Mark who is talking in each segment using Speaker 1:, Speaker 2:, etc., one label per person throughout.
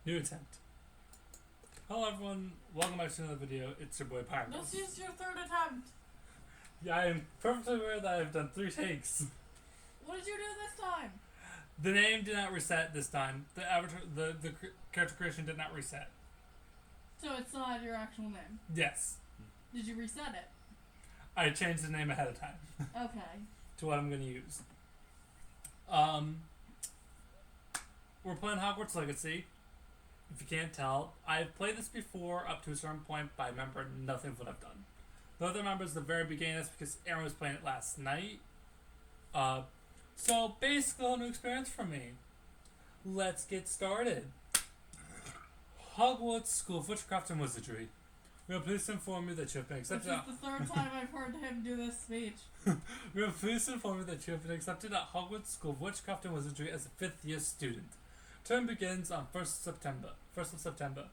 Speaker 1: New attempt. Hello everyone, welcome back to another video. It's your boy Pyros.
Speaker 2: This is your third attempt.
Speaker 1: Yeah, I am perfectly aware that I've done 3 takes.
Speaker 2: What did you do this time?
Speaker 1: The name did not reset this time. The avatar, the character creation did not reset.
Speaker 2: So it's not your actual name.
Speaker 1: Yes.
Speaker 2: Did you reset it?
Speaker 1: I changed the name ahead of time
Speaker 2: Okay.
Speaker 1: to what I'm going to use. We're playing Hogwarts Legacy. If you can't tell, I've played this before up to a certain point, but I remember nothing of what I've done. The other remember is the very beginning. That's because Aaron was playing it last night. So basically, a whole new experience for me. Let's get started. Hogwarts School of Witchcraft and Wizardry. We are pleased to inform you that you have been accepted.
Speaker 2: This is the third time I've heard him do this speech.
Speaker 1: We are pleased to inform you that you have been accepted at Hogwarts School of Witchcraft and Wizardry as a 5th year student. Term begins on 1st of September.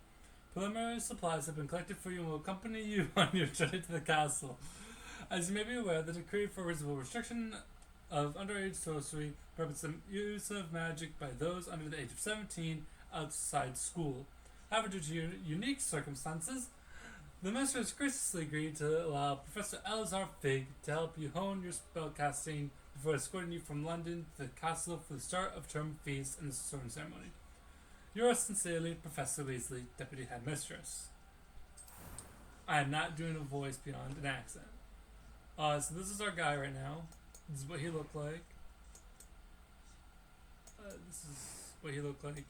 Speaker 1: Preliminary supplies have been collected for you and will accompany you on your journey to the castle. As you may be aware, the decree for reasonable restriction of underage sorcery prohibits the use of magic by those under the age of 17 outside school. However, due to unique circumstances, the Minister has graciously agreed to allow Professor Elazar Fig to help you hone your spellcasting before escorting you from London to the castle for the start of term feast and the sorting ceremony. Yours sincerely, Professor Weasley, Deputy Headmistress. I am not doing a voice beyond an accent. So this is our guy right now. This is what he looked like.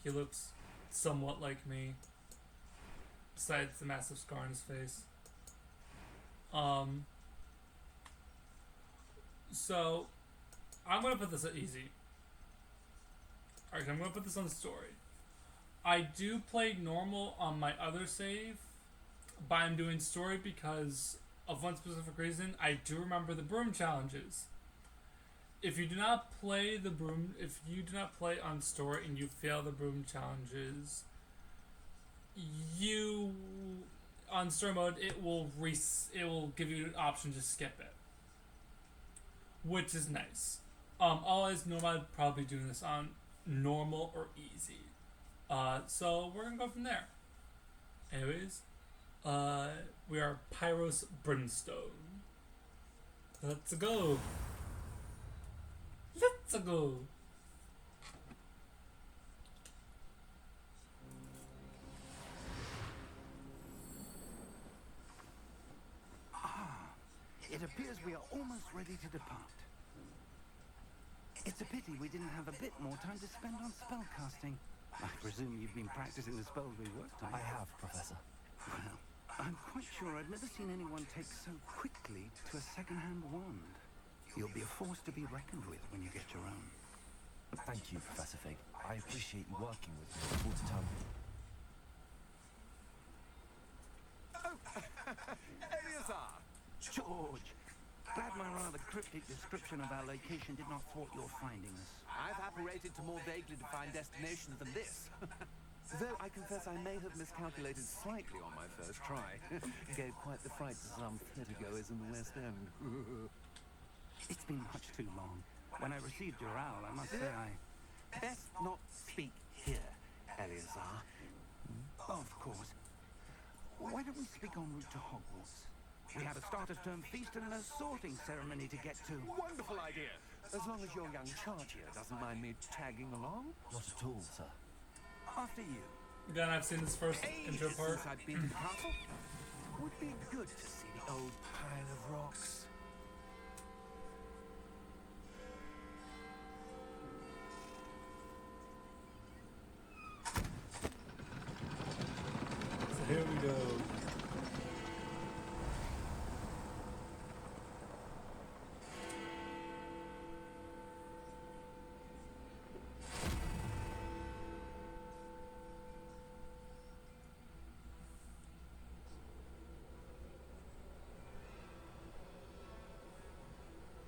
Speaker 1: He looks somewhat like me, besides the massive scar on his face. So I'm gonna put this at easy. Alright, I'm gonna put this on the story. I do play normal on my other save, but I'm doing story because of one specific reason. I do remember the broom challenges. If you do not play on story and you fail the broom challenges, on story mode it will give you an option to skip it, which is nice. Always normal, I'd probably be doing this on normal or easy. So we're gonna go from there. Anyways, we are Pyros Brimstone. Let's go. Let's go.
Speaker 3: It appears we are almost ready to depart. It's a pity we didn't have a bit more time to spend on spellcasting. I presume you've been practicing the spells we worked on.
Speaker 4: I have, Professor.
Speaker 3: Well, I'm quite sure I've never seen anyone take so quickly to a second-hand wand. You'll be a force to be reckoned with when you get your own.
Speaker 4: Thank you, Professor Fig. I appreciate you working with me full to tell me.
Speaker 3: Eleazar! George! Glad my rather cryptic description of our location did not thwart your finding us.
Speaker 5: I've apparated to more vaguely defined destinations than this. Though I confess I may have miscalculated slightly on my first try. Gave quite the fright to some theatregoers in the West End.
Speaker 3: It's been much too long. When I received your owl, I must say I...
Speaker 5: Best not speak here, Eleazar.
Speaker 3: Of course. Why don't we speak en route to Hogwarts? We have a start of term feast and a sorting ceremony to get to.
Speaker 5: Wonderful idea. As long as your young charge here doesn't mind me tagging along.
Speaker 4: Not at all, sir.
Speaker 3: After you.
Speaker 1: Again, I've seen this first intro part.
Speaker 5: Since I've been to the castle. Would be good to see the old pile of rocks.
Speaker 1: So here we go.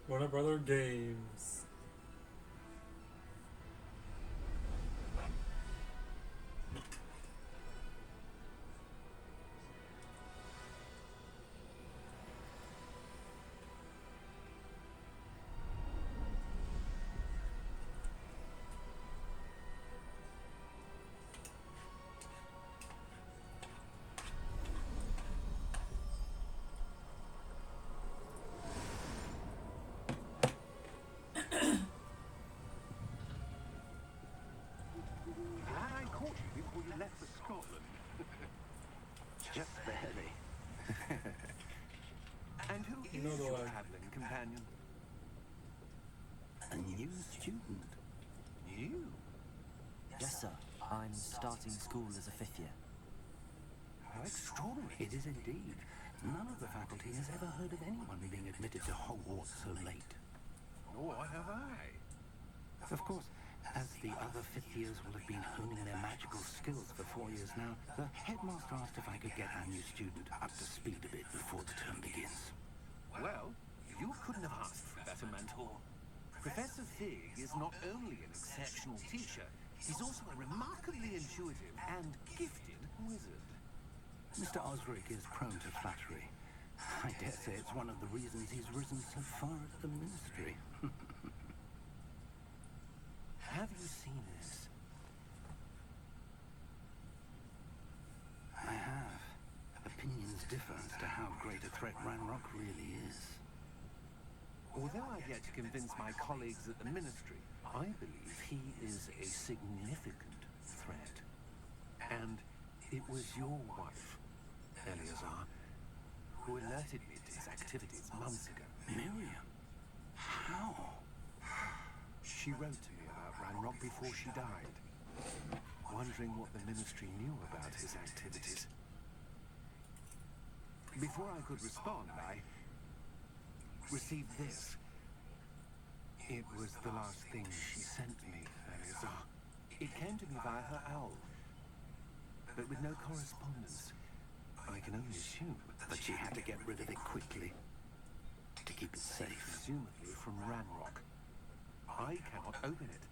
Speaker 1: Warner Brother Games.
Speaker 3: student.
Speaker 5: You?
Speaker 4: Yes, sir. I'm starting school as a 5th year.
Speaker 5: How extraordinary.
Speaker 3: It is indeed. None of the faculty has ever heard of anyone being admitted to Hogwarts so late.
Speaker 5: Nor have I.
Speaker 3: Of course, as the other 5th years will have been honing their magical skills for 4 years now, the headmaster asked if I could get our new student up to speed a bit before the term begins.
Speaker 5: Well, you couldn't have asked for a better mentor. Professor Fig is not only an exceptional teacher, he's also a remarkably intuitive and gifted wizard.
Speaker 3: Mr. Osric is prone to flattery. I dare say it's one of the reasons he's risen so far at the ministry.
Speaker 5: Have you seen this?
Speaker 3: I have. Opinions differ as to how great a threat Ranrock really is.
Speaker 5: Although I've yet to convince my colleagues at the ministry, I believe he is a significant threat. And it was your wife, Eleazar, who alerted me to his activities months ago.
Speaker 3: Miriam? How?
Speaker 5: She wrote to me about Ranrock before she died, wondering what the ministry knew about his activities. Before I could respond, I received this. It was the last thing she sent me, Eleazar. It came to me via her owl, but with no correspondence. I can only assume
Speaker 3: That she had to get rid of it quickly to keep it safe.
Speaker 5: presumably from Ranrock. I cannot open it.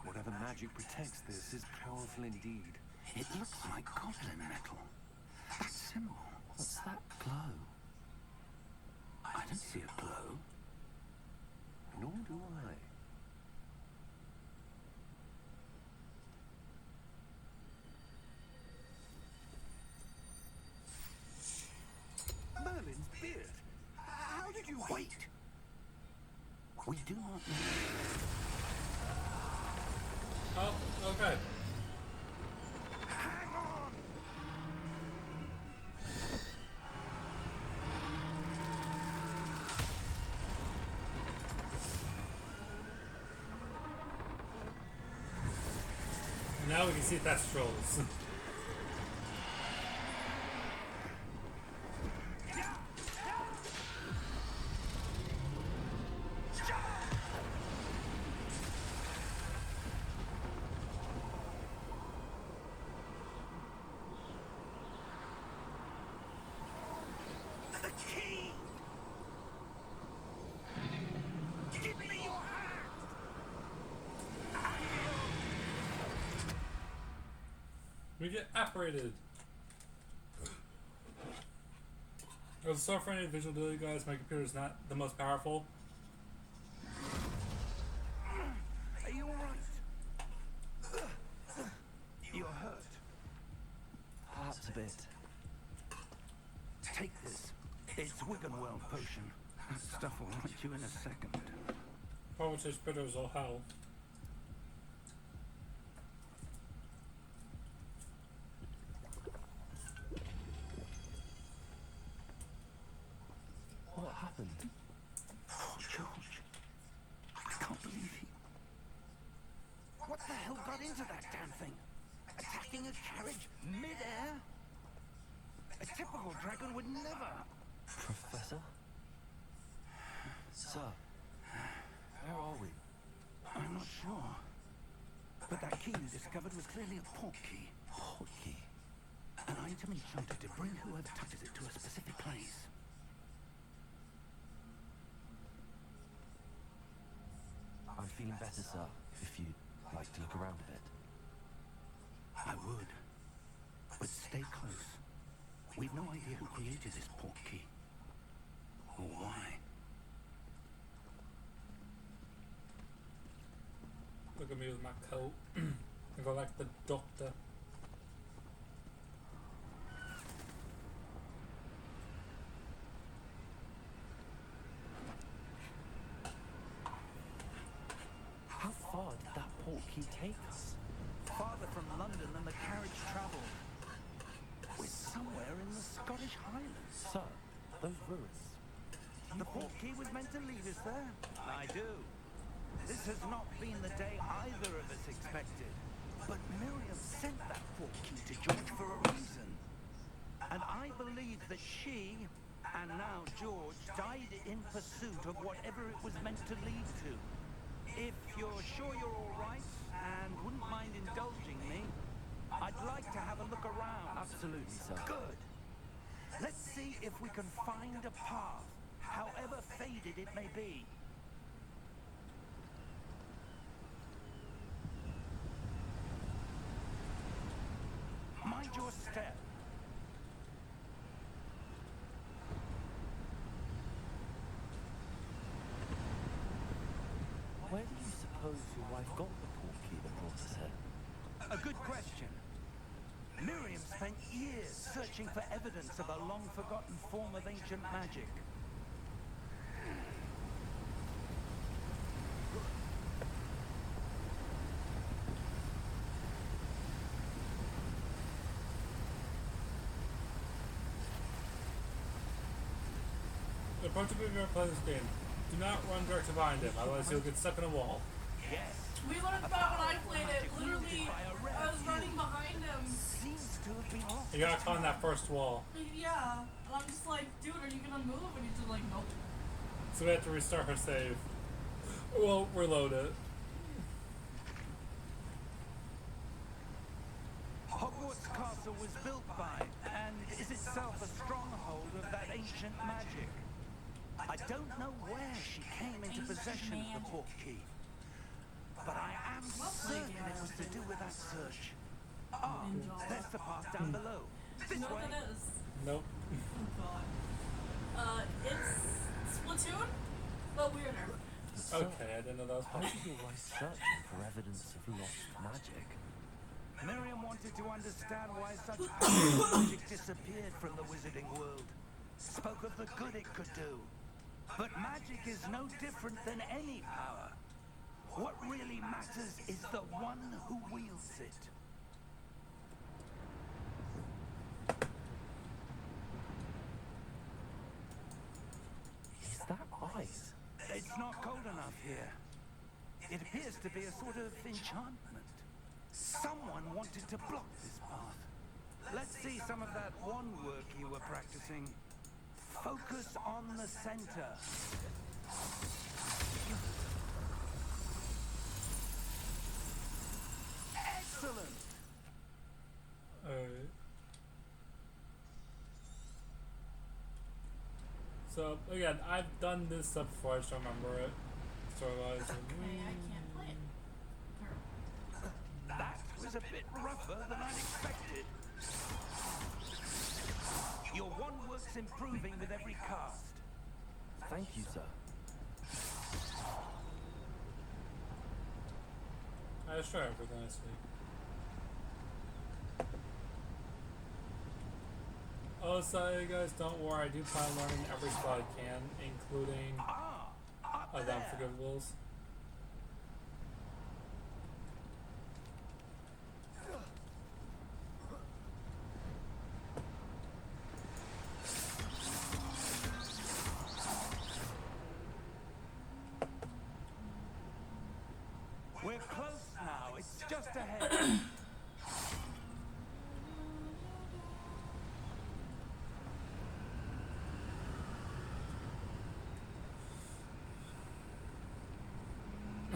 Speaker 5: Whatever magic protects this is powerful indeed.
Speaker 3: It looks like goblin metal. That symbol.
Speaker 4: What's that glow?
Speaker 3: I don't see a glow.
Speaker 5: Nor do I. Merlin's beard. How did you
Speaker 3: Wait! We do not know.
Speaker 1: Oh, okay.
Speaker 5: hang on?
Speaker 1: Now we can see if that's trolls.
Speaker 5: The key! Give me your hand!
Speaker 1: We get apparated. I was sorry for any visual delay, guys. My computer is not the most powerful.
Speaker 3: Are you alright? You're hurt.
Speaker 4: Perhaps a bit.
Speaker 3: Take this. It's Wiggenweld potion. That stuff will right you in a second.
Speaker 1: Probably tastes bitter as all hell.
Speaker 4: What happened?
Speaker 3: Poor George. I can't believe he... What the hell got into that damn thing? Attacking a carriage mid-air? A typical dragon would never...
Speaker 4: Professor? Sir, where are we?
Speaker 3: I'm not sure. But that key you discovered was clearly a port key.
Speaker 4: Port key.
Speaker 3: An item enchanted to bring whoever touches it to a specific place.
Speaker 4: I'm feeling better, sir, if you'd like to look around a bit.
Speaker 3: I would. But stay close. We've no idea who created this port key. Or why.
Speaker 1: Look at me with my coat. I go like the doctor.
Speaker 4: How far did that port key take us?
Speaker 3: Farther from London than the carriage travelled. We're somewhere in the Scottish Highlands.
Speaker 4: Sir, those ruins.
Speaker 3: The port key was meant to lead us there. I do. This has not been the day either of us expected. But Miriam sent that portkey to George for a reason. And I believe that she, and now George, died in pursuit of whatever it was meant to lead to. If you're sure you're all right, and wouldn't mind indulging me, I'd like to have a look around.
Speaker 4: Absolutely, sir.
Speaker 3: Good. Let's see if we can find a path, however faded it may be. Mind your step.
Speaker 4: Where do you suppose your wife got the portkey that brought us here?
Speaker 3: A good question. Miriam spent years searching for evidence of a long-forgotten form of ancient magic.
Speaker 1: Approach a bit of your play this game. Do not run directly behind him, otherwise he'll get stuck in a wall.
Speaker 3: Yes.
Speaker 2: We learned about when I played it. Literally, I was running behind him.
Speaker 3: Seems to have been lost.
Speaker 1: You gotta climb that first wall.
Speaker 2: Yeah. And I'm just like, dude, are you gonna move? And he's just like, nope.
Speaker 1: So we have to restart her save. Well, reload it.
Speaker 3: Hogwarts Castle was built by, and is itself a stronghold of that ancient magic. I don't know where she came into possession of the portkey, but I am certain it was to do with that search. Ah, there's the path down below. This
Speaker 2: You know
Speaker 3: way.
Speaker 2: what that is?
Speaker 1: Nope.
Speaker 2: Oh god. It's Splatoon, but weirder.
Speaker 1: Okay, I didn't know that was
Speaker 4: How
Speaker 1: possible.
Speaker 4: did your wife searching for evidence of lost magic?
Speaker 3: Miriam wanted to understand why such powerful magic disappeared from the wizarding world. Spoke of the good it could do. But magic is no different than any power. What really matters is the one who wields it.
Speaker 4: Is that ice?
Speaker 3: It's not cold enough here. It appears to be a sort of enchantment. Someone wanted to block this path. Let's see some of that wand work you were practicing. Focus on the center. Excellent.
Speaker 1: Alright. So, again, I've done this stuff before, I just don't remember it. So I was like,
Speaker 2: Okay, I can't play it.
Speaker 3: That was a bit rougher than I'd expected. Your wand work's improving with every cast.
Speaker 4: Thank you, sir.
Speaker 1: I just try everything I see. Oh, sorry guys, don't worry, I do plan on learning every spell I can, including
Speaker 3: Up
Speaker 1: them
Speaker 3: there.
Speaker 1: forgivables.
Speaker 3: We're close now. It's just ahead.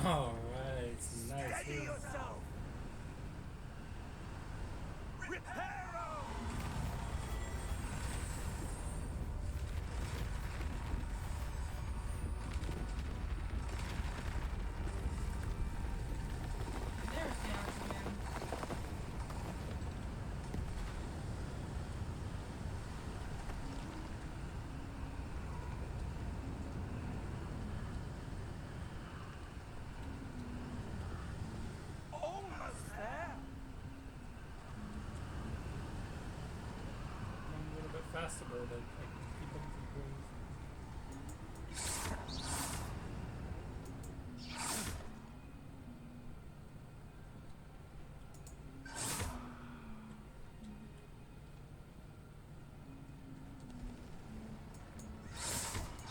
Speaker 1: Alright, nice.
Speaker 3: Steady yourself. Reparo.
Speaker 2: There's the axe again.
Speaker 3: Almost there.
Speaker 1: I'm a little bit faster, but I can keep up with the rules.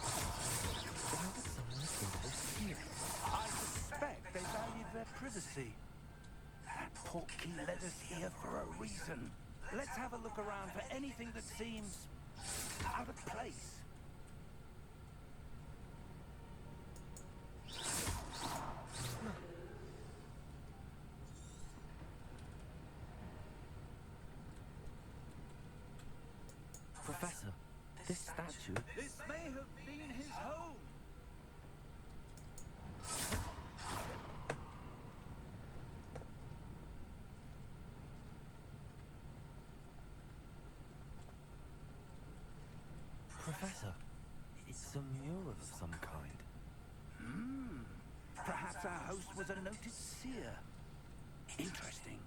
Speaker 4: Why would someone think this here?
Speaker 3: I suspect Listen, let's have a look around for anything that seems out of place.
Speaker 4: Professor, this statue...
Speaker 3: This may have been his home.
Speaker 4: Professor, it's a mural of some kind.
Speaker 3: Perhaps our host was a noted seer. Interesting.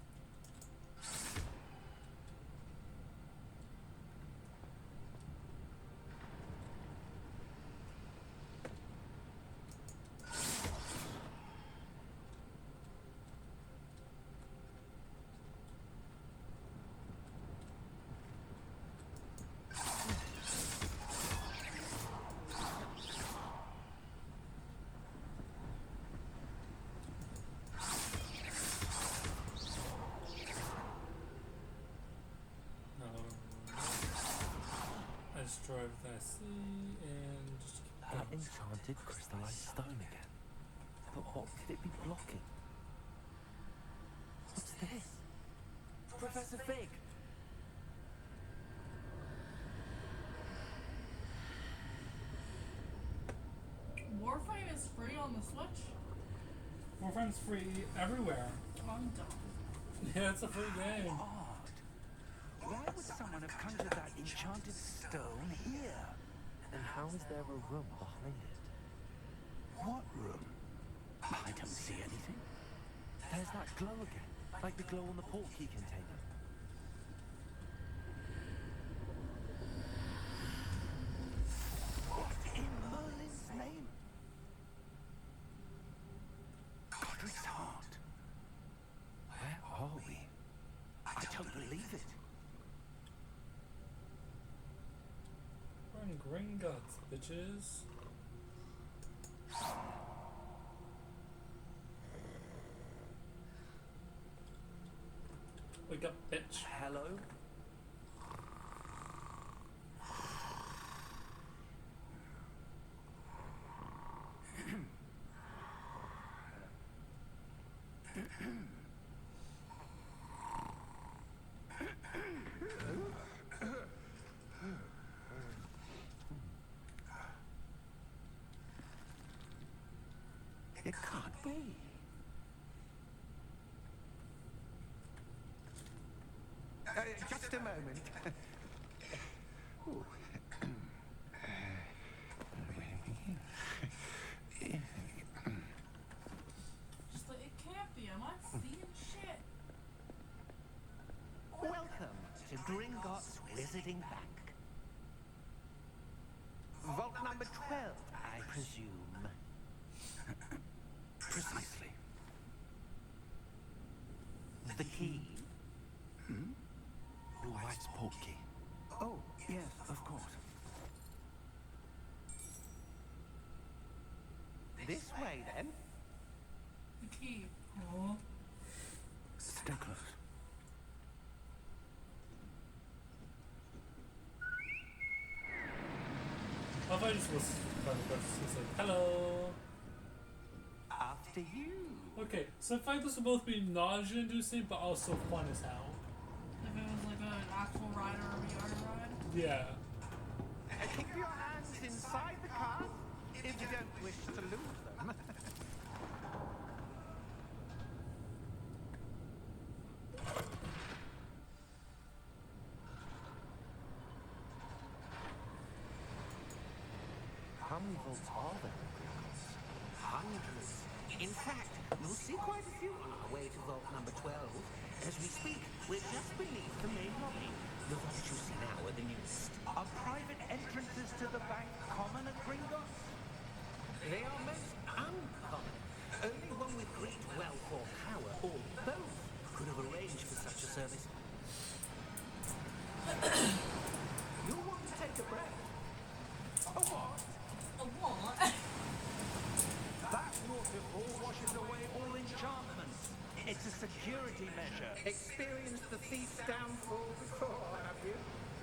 Speaker 1: I destroy everything I see and just keep
Speaker 4: That
Speaker 1: going.
Speaker 4: enchanted crystallized stone again. But what could it be blocking? What's this? Professor Fig!
Speaker 2: Warframe is free on the Switch?
Speaker 1: Warframe's free everywhere.
Speaker 2: I'm dumb.
Speaker 1: Yeah, it's a free game.
Speaker 3: Odd. Why would someone have conjured that enchanted stone here?
Speaker 4: And how is there a room behind it?
Speaker 3: What room? I don't see anything.
Speaker 4: There's that glow again, like the glow on the portkey container.
Speaker 3: What in Merlin's name? Godric's heart.
Speaker 4: Where are we?
Speaker 3: I don't believe it.
Speaker 1: We're in Gringotts, bitches. Wake up, bitch.
Speaker 3: Hello? It can't be. Just a moment. Ooh.
Speaker 2: Just like, it can't be. Am I seeing shit?
Speaker 3: Welcome to Gringotts Wizarding Bank. Vault number 12, I presume. Precisely. The key?
Speaker 4: Your wife's portkey.
Speaker 3: Oh, yes, of course. This way, then.
Speaker 2: The key. Oh.
Speaker 3: Stay close.
Speaker 1: I thought I just was trying to press like, hello.
Speaker 3: After you.
Speaker 1: Okay, so I find this will both be nausea-inducing, but also fun as hell.
Speaker 2: If it was like an actual ride or a VR ride.
Speaker 1: Yeah.
Speaker 3: Keep your hands inside the car if you don't wish to lose them.
Speaker 4: How many vaults are there in Gringotts?
Speaker 6: Hundreds. In fact, you'll see quite a few on our way to vault number 12. As we speak, we're just beneath the main lobby. The vault you see now are the newest.
Speaker 3: Are private entrances to the bank common at Gringotts?
Speaker 6: They are most uncommon. Only one with great wealth or power, or both, could have arranged for such a service. You'll want to take a breath.
Speaker 3: A what?
Speaker 2: A what?
Speaker 3: That waterfall washes away all enchantments. It's a security measure.
Speaker 6: Experience the thief's down fall before, have you?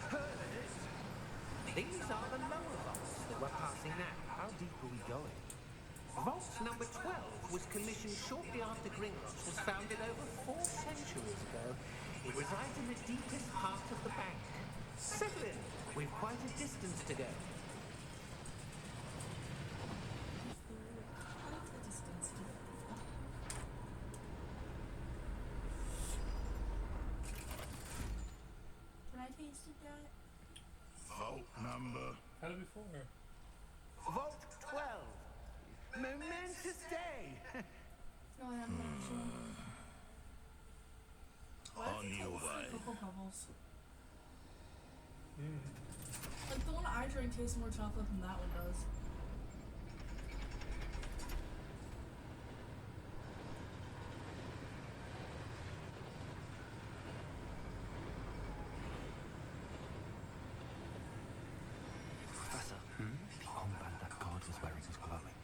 Speaker 6: Heard of it? These are the lower vaults that we're passing now.
Speaker 4: How deep are we going?
Speaker 6: Vault number 12 was commissioned shortly after Gringotts was founded over 4 centuries ago. It resides in the deepest part of the bank. Settle in. We've quite a distance to go.
Speaker 2: Can I taste it yet?
Speaker 7: Vault number.
Speaker 1: Had it before.
Speaker 3: Vault 12. Momentous day.
Speaker 2: No, I haven't actually. Why does
Speaker 7: On
Speaker 2: it
Speaker 7: your
Speaker 2: taste like
Speaker 7: way.
Speaker 2: Cocoa Pebbles? Like the one I drink tastes more chocolate than that one does.
Speaker 4: Professor, the armband that guard was wearing was glowing.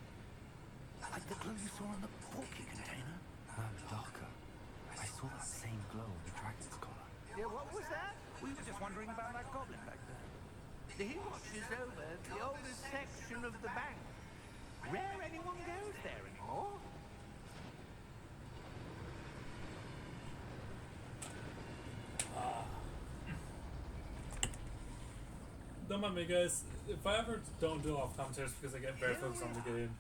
Speaker 3: Like the glow you saw on the porky container.
Speaker 4: No, darker. I saw that same glow on the dragon's collar.
Speaker 3: Yeah, what was that? We were just wondering about that goblin back there.
Speaker 6: He watches over the oldest section of the bank. Rare anyone goes there anymore.
Speaker 1: Don't mind me, guys. If I ever don't do off commentaries because I get very focused on the game.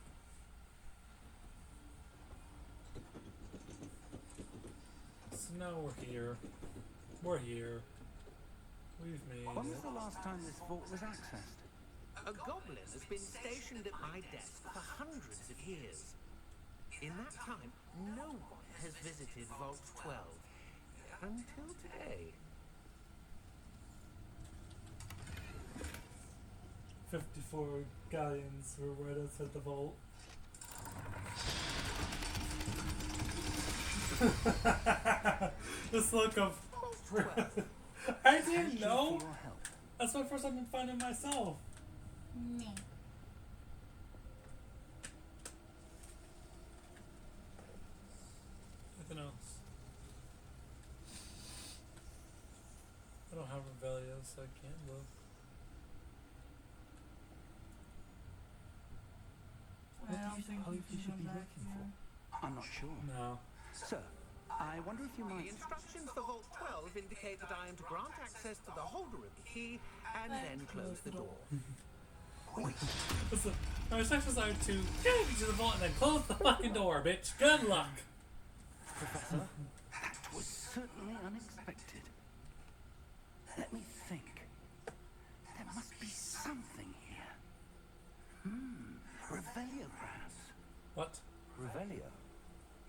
Speaker 1: So now we're here. We're here. We've made
Speaker 3: When was
Speaker 1: it.
Speaker 3: the last time this vault was accessed?
Speaker 6: A goblin has been stationed at my desk for hundreds of years. In that time, no one has visited Vault 12. Until today.
Speaker 1: 54 galleons were right outside the vault. This look of. I didn't
Speaker 3: Thank you
Speaker 1: know.
Speaker 3: for your help.
Speaker 1: That's my first time I'm finding myself.
Speaker 2: Me.
Speaker 1: Anything else? I don't have Revelio, so I can't look.
Speaker 2: I don't think we
Speaker 4: Hopefully
Speaker 2: can
Speaker 4: should
Speaker 2: come
Speaker 4: be
Speaker 2: back
Speaker 4: looking
Speaker 2: here.
Speaker 3: I'm not sure.
Speaker 1: No.
Speaker 3: Sir, I wonder if you
Speaker 6: The
Speaker 3: might...
Speaker 6: instructions for Vault 12 indicate that I am to grant access to the holder of the key and then close the door.
Speaker 3: Wait,
Speaker 1: Listen, my instructions are to get into the vault and then close the fucking door, bitch. Good luck.
Speaker 3: Professor, that was certainly unexpected. Let me think. There must be something here. Revelio, perhaps.
Speaker 1: What?
Speaker 4: Revelio.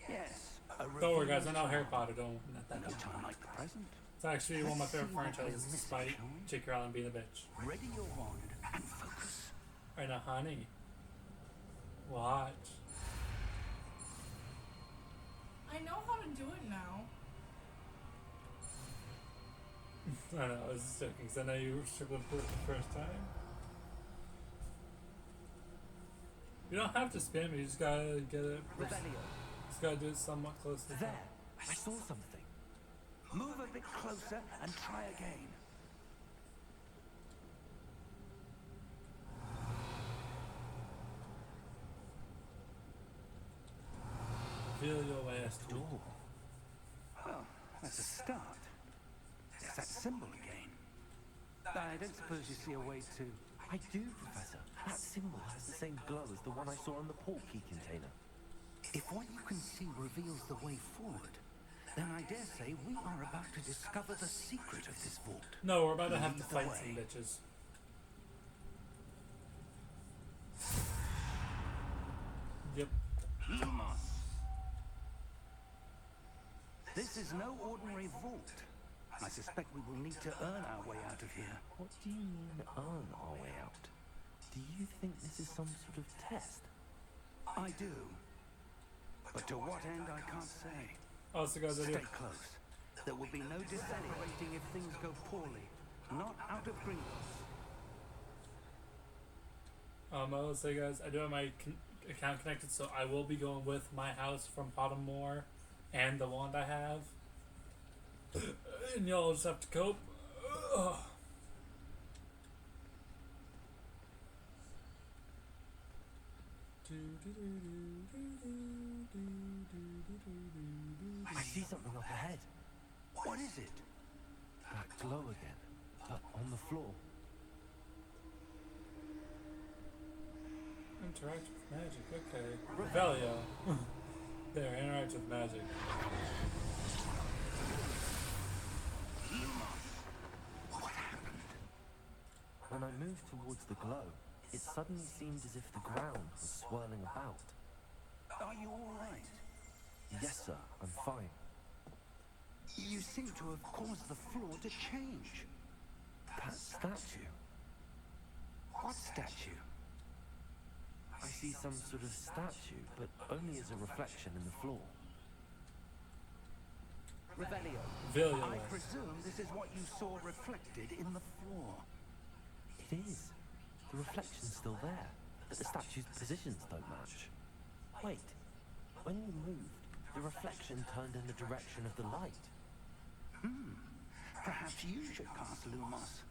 Speaker 3: Yes, a
Speaker 1: Don't worry, guys. I
Speaker 3: Revelio
Speaker 1: know Harry
Speaker 3: charm.
Speaker 1: Potter. Don't let that
Speaker 3: No
Speaker 1: go.
Speaker 3: time like the present.
Speaker 1: It's actually one of my
Speaker 3: Let's
Speaker 1: favorite
Speaker 3: see what we're
Speaker 1: franchises,
Speaker 3: missing,
Speaker 1: despite
Speaker 3: shall we?
Speaker 1: J.K. Rowling being a bitch.
Speaker 3: Ready your wand and focus.
Speaker 1: Right now, honey. Watch.
Speaker 2: I know how to do it now.
Speaker 1: I know, I was just joking, because I know you were struggling with it the first time. You don't have to spam it, you just gotta get it.
Speaker 3: Revelio.
Speaker 1: Just gotta do it somewhat close to
Speaker 3: There. I saw something. Move a bit closer and try again.
Speaker 1: Feel your ass to
Speaker 3: Door. Well, that's a start. There's that symbol again. I don't suppose you see a way to...
Speaker 4: I do, Professor. That symbol has the same glow as the one I saw on the port key container.
Speaker 3: If what you can see reveals the way forward, then I dare say we are about to discover the secret of this vault.
Speaker 1: No, we're about to have to
Speaker 3: Lead the
Speaker 1: fight
Speaker 3: way.
Speaker 1: some bitches. Yep.
Speaker 3: Lumos. This is no ordinary vault. I suspect we will need to earn our way out of here.
Speaker 4: What do you mean, earn our way out? Do you think this is some sort of test?
Speaker 3: I do. But to what end, I can't say.
Speaker 1: Oh, so guys, I do.
Speaker 3: Stay close. There will be no decelerating if things go poorly. Not out of Gringotts.
Speaker 1: I will say, guys, I do have my account connected, so I will be going with my house from Pottermore and the wand I have. And y'all just have to cope. Ugh.
Speaker 4: I see something up ahead.
Speaker 3: What is it?
Speaker 4: That glow again, but on the floor.
Speaker 1: Interact with magic, okay. Revelio. There, interact with magic.
Speaker 3: What happened?
Speaker 4: When I moved towards the glow, it suddenly seemed as if the ground was swirling about.
Speaker 3: Are you all right?
Speaker 4: Yes, sir, I'm fine.
Speaker 3: You seem to have caused the floor to change.
Speaker 4: That statue.
Speaker 3: What statue?
Speaker 4: I see some sort of statue, but only as a reflection in the floor.
Speaker 3: Revelio.
Speaker 1: Vilio.
Speaker 3: I presume this is what you saw reflected in the floor.
Speaker 4: It is. The reflection's still there, but the statue's positions don't match. Wait, when you moved, the reflection turned in the direction of the light.
Speaker 3: Perhaps you should cast Lumos.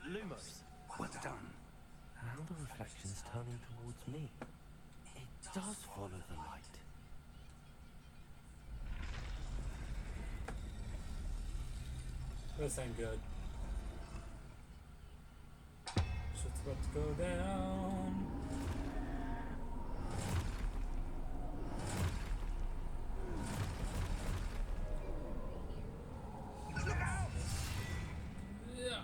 Speaker 4: Lumos.
Speaker 3: Well done.
Speaker 4: Now the reflection's turning towards me. It does follow the light.
Speaker 1: This ain't good. Shit's about to go down. Yeah.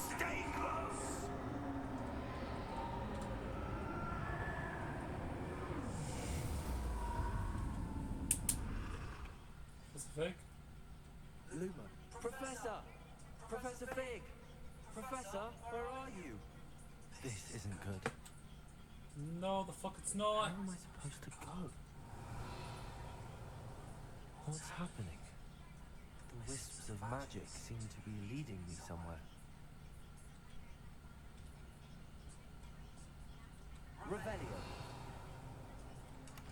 Speaker 3: Stay close.
Speaker 1: Specific.
Speaker 4: Luma. Professor! Professor Fig! Professor, where are you? This isn't good.
Speaker 1: No, the fuck it's
Speaker 4: How
Speaker 1: not.
Speaker 4: am I supposed to go? What's happening? The wisps of magic seem to be leading me somewhere.
Speaker 3: Revelio.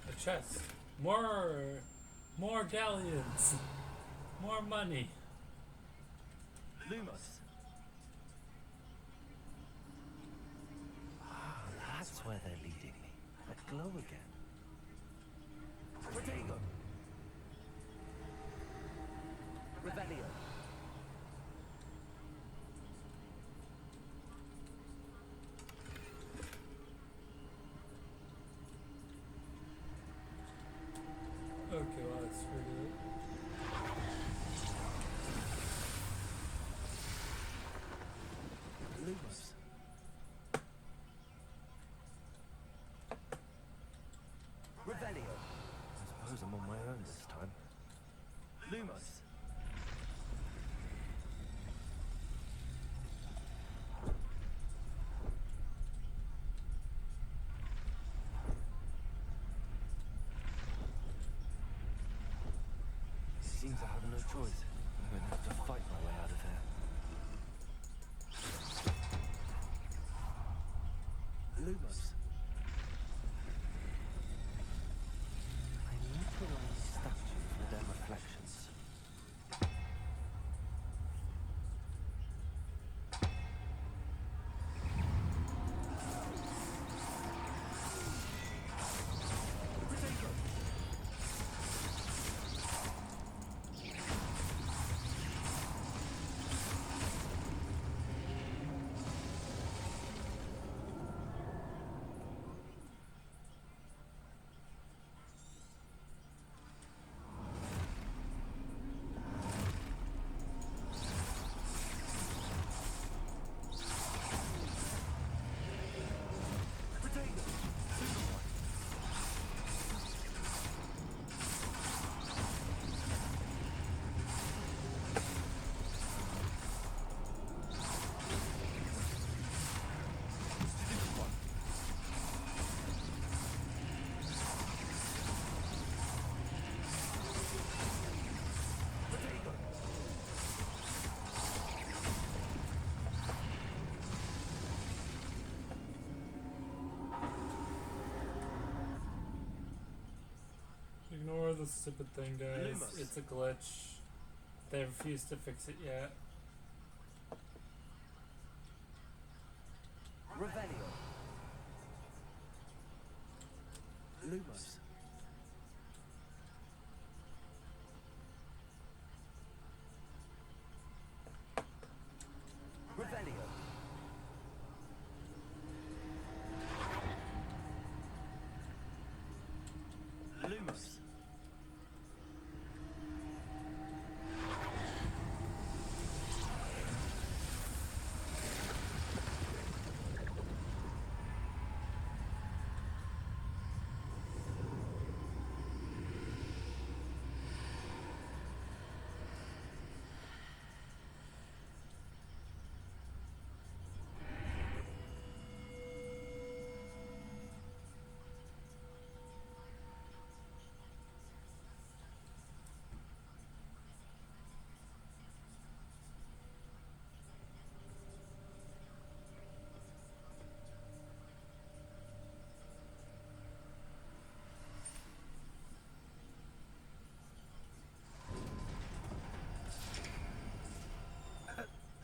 Speaker 1: A chest. More galleons. More money.
Speaker 4: Lumos. Ah, that's where they're leading me. That glow again.
Speaker 3: Protego. Revelio.
Speaker 1: Okay, well, that's pretty good.
Speaker 4: Lumos.
Speaker 3: Revelio.
Speaker 4: I suppose I'm on my own this time. Lumos. Seems I have no choice. I'm going to have to fight my way out of here. Lumos. I need to line the statues with their reflections.
Speaker 1: this stupid thing, guys.
Speaker 4: Lumos.
Speaker 1: It's a glitch. They refuse to fix it yet.
Speaker 4: Revelio. Lumos. Revelio. Lumos.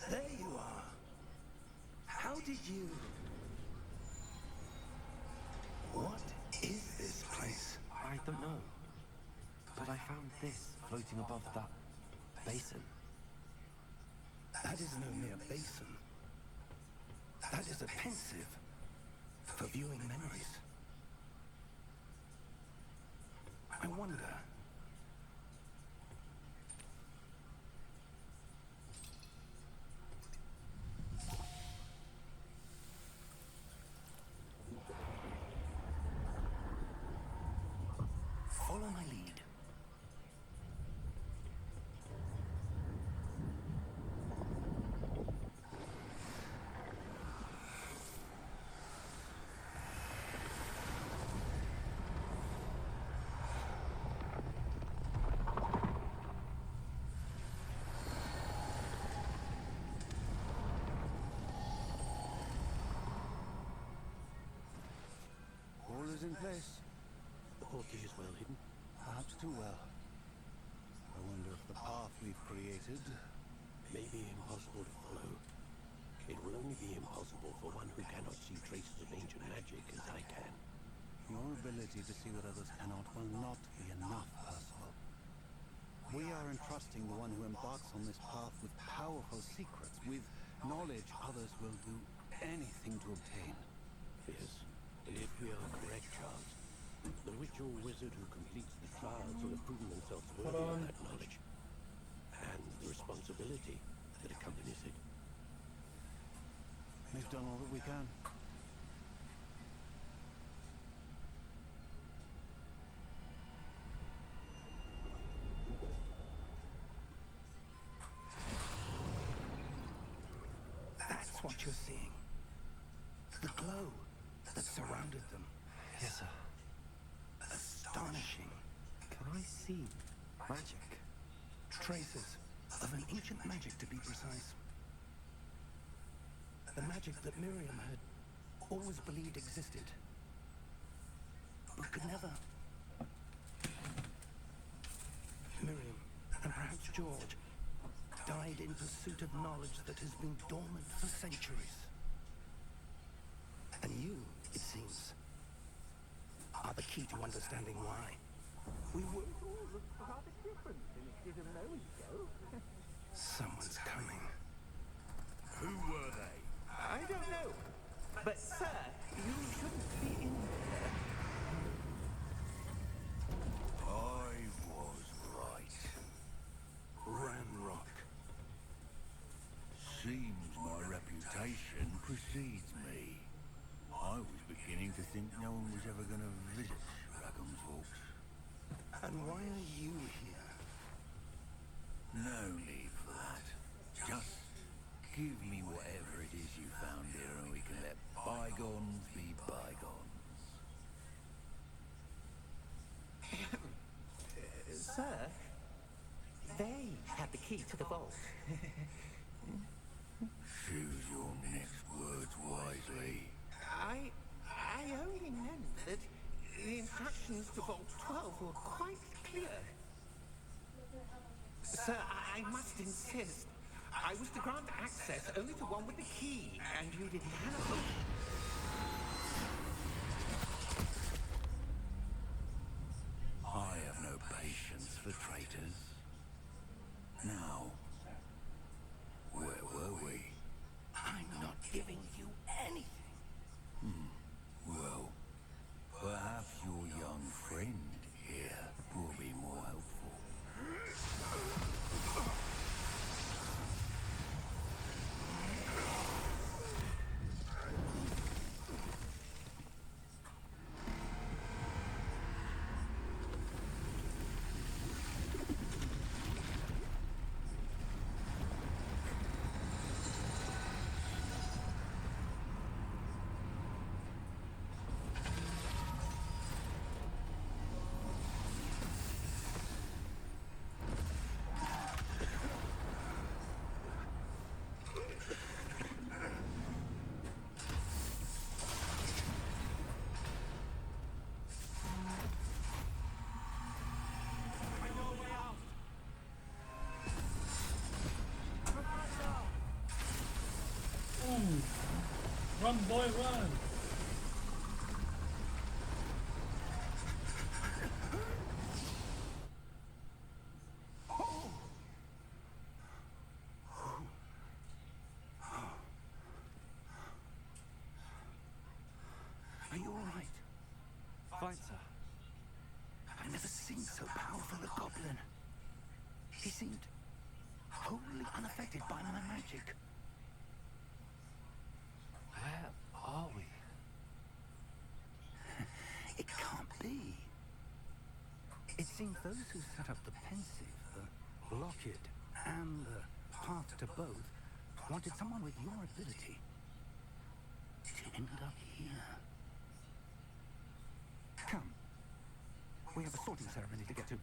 Speaker 3: There you are. How did you... What is this place?
Speaker 4: I don't know. But I found this floating above that basin.
Speaker 3: That is no mere basin. That is a pensive for viewing memories. I wonder... Follow my lead.
Speaker 8: All is in place.
Speaker 3: The portage is well hidden.
Speaker 8: Perhaps too well. I wonder if the path we've created...
Speaker 3: May be impossible to follow. It will only be impossible for one who cannot see traces of ancient magic as I can.
Speaker 8: Your ability to see what others cannot will not be enough, Percival. We are entrusting the one who embarks on this path with powerful secrets, with knowledge others will do anything to obtain.
Speaker 3: Yes, and if we are correct, Charles, the witch or wizard who completes the trials will have proven themselves worthy of that knowledge, and the responsibility that accompanies it.
Speaker 8: We've done all that we can.
Speaker 3: That's what you're seeing. The glow that surrounded them.
Speaker 4: Yes, sir.
Speaker 3: Astonishing.
Speaker 4: Can I see magic?
Speaker 3: Traces of an ancient magic, to be precise. The magic that Miriam had always believed existed, but could never. Miriam, and perhaps George, died in pursuit of knowledge that has been dormant for centuries. And you, it seems, are the key to understanding why.
Speaker 6: We were all rather different than it did a moment ago.
Speaker 3: Someone's coming.
Speaker 7: Who were they?
Speaker 6: I don't know. But, sir, you shouldn't be in there.
Speaker 7: I was right.
Speaker 3: Ramrock.
Speaker 7: Seems my reputation precedes me. I was beginning to think no one was ever going to visit Rackham's Vaults.
Speaker 3: And why are you here?
Speaker 7: No need for that. Just give me whatever it is you found here and we can let bygones be bygones.
Speaker 6: Sir, they had the key to the vault.
Speaker 7: Choose your next words wisely.
Speaker 6: I only meant that the instructions to Vault 12 were quite cleared. Sir, I must insist. I was to grant access only to one with the key, and you didn't have it.
Speaker 7: I have no patience for traitors. Now, where were we?
Speaker 3: I'm not giving you anything.
Speaker 7: Well, perhaps your young friend here will be more helpful.
Speaker 1: Run, boy, run!
Speaker 3: Are you all right?
Speaker 4: Fine, sir.
Speaker 3: I've never seen so powerful a goblin. He seemed wholly unaffected by my magic.
Speaker 4: Where are we?
Speaker 3: It can't be. It seems those who set up the pensive, the locket, and the path to both wanted someone with your ability to end up here. Come. We have a sorting ceremony to get to.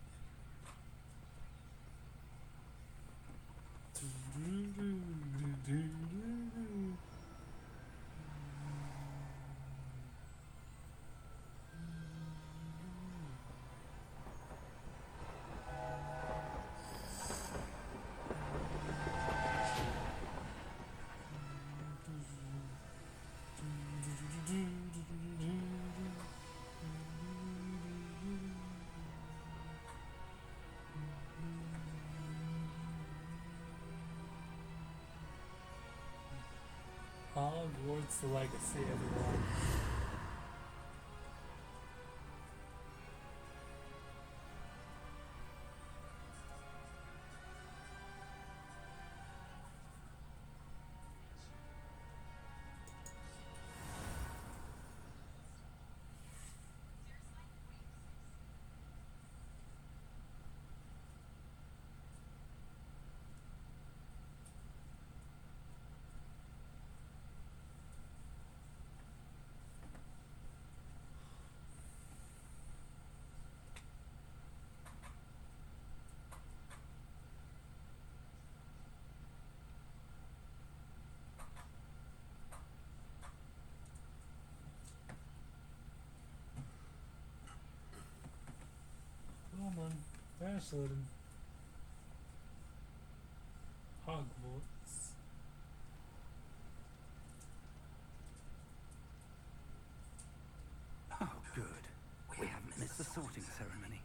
Speaker 1: Hogwarts Legacy, everyone. Come on, finish loading. Hogwarts.
Speaker 3: Oh, good. We haven't missed the sorting ceremony.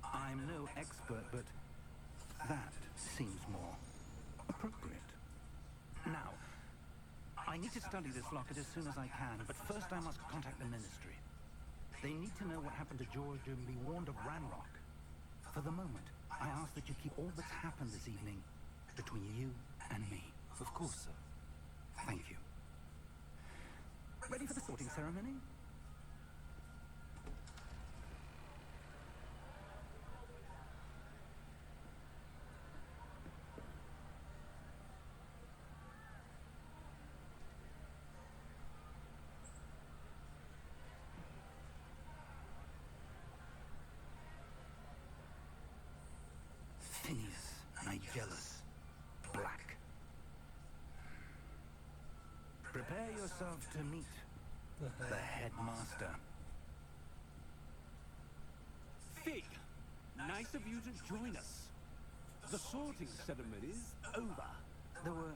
Speaker 3: I'm no expert, but that seems more appropriate. Now, I need to study this locket as soon as I can, but first I must contact the Ministry. They need to know what happened to George and be warned of Ranrock. For the moment, I ask that you keep all that's happened this evening between you and me.
Speaker 4: Of course, sir.
Speaker 3: Thank you. Ready for the sorting ceremony? Phineas, Nigellus, Black. Prepare yourself to meet the headmaster. Nice of you to join us. The sorting ceremony's over.
Speaker 8: There were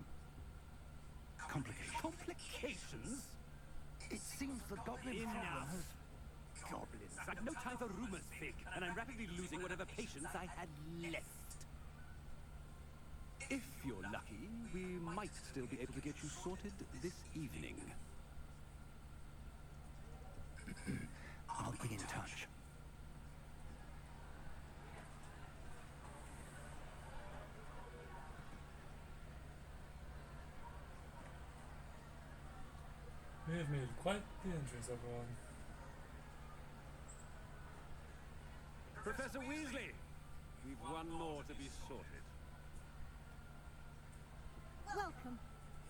Speaker 8: complications.
Speaker 3: Complications?
Speaker 8: It seems the goblin problem
Speaker 3: Enough.
Speaker 8: has...
Speaker 3: Goblins. I've no time for rumors, Fig, and I'm rapidly losing whatever patience I had left. If you're lucky, we might still be able to get you sorted this evening.
Speaker 8: I'll be in touch.
Speaker 1: We have made quite the entrance, everyone.
Speaker 3: Professor Weasley, we've one more to be sorted.
Speaker 9: Welcome.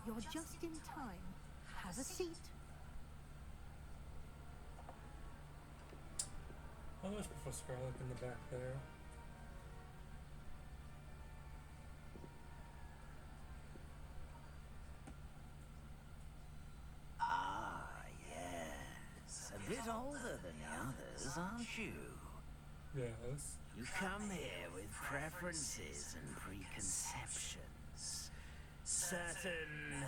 Speaker 9: You're just in time. Have a seat.
Speaker 1: Oh, there's Professor Garlic in the back there.
Speaker 7: Ah, yes. A bit older than the others, aren't you?
Speaker 1: Yes.
Speaker 7: You come here with preferences and preconceptions. Certain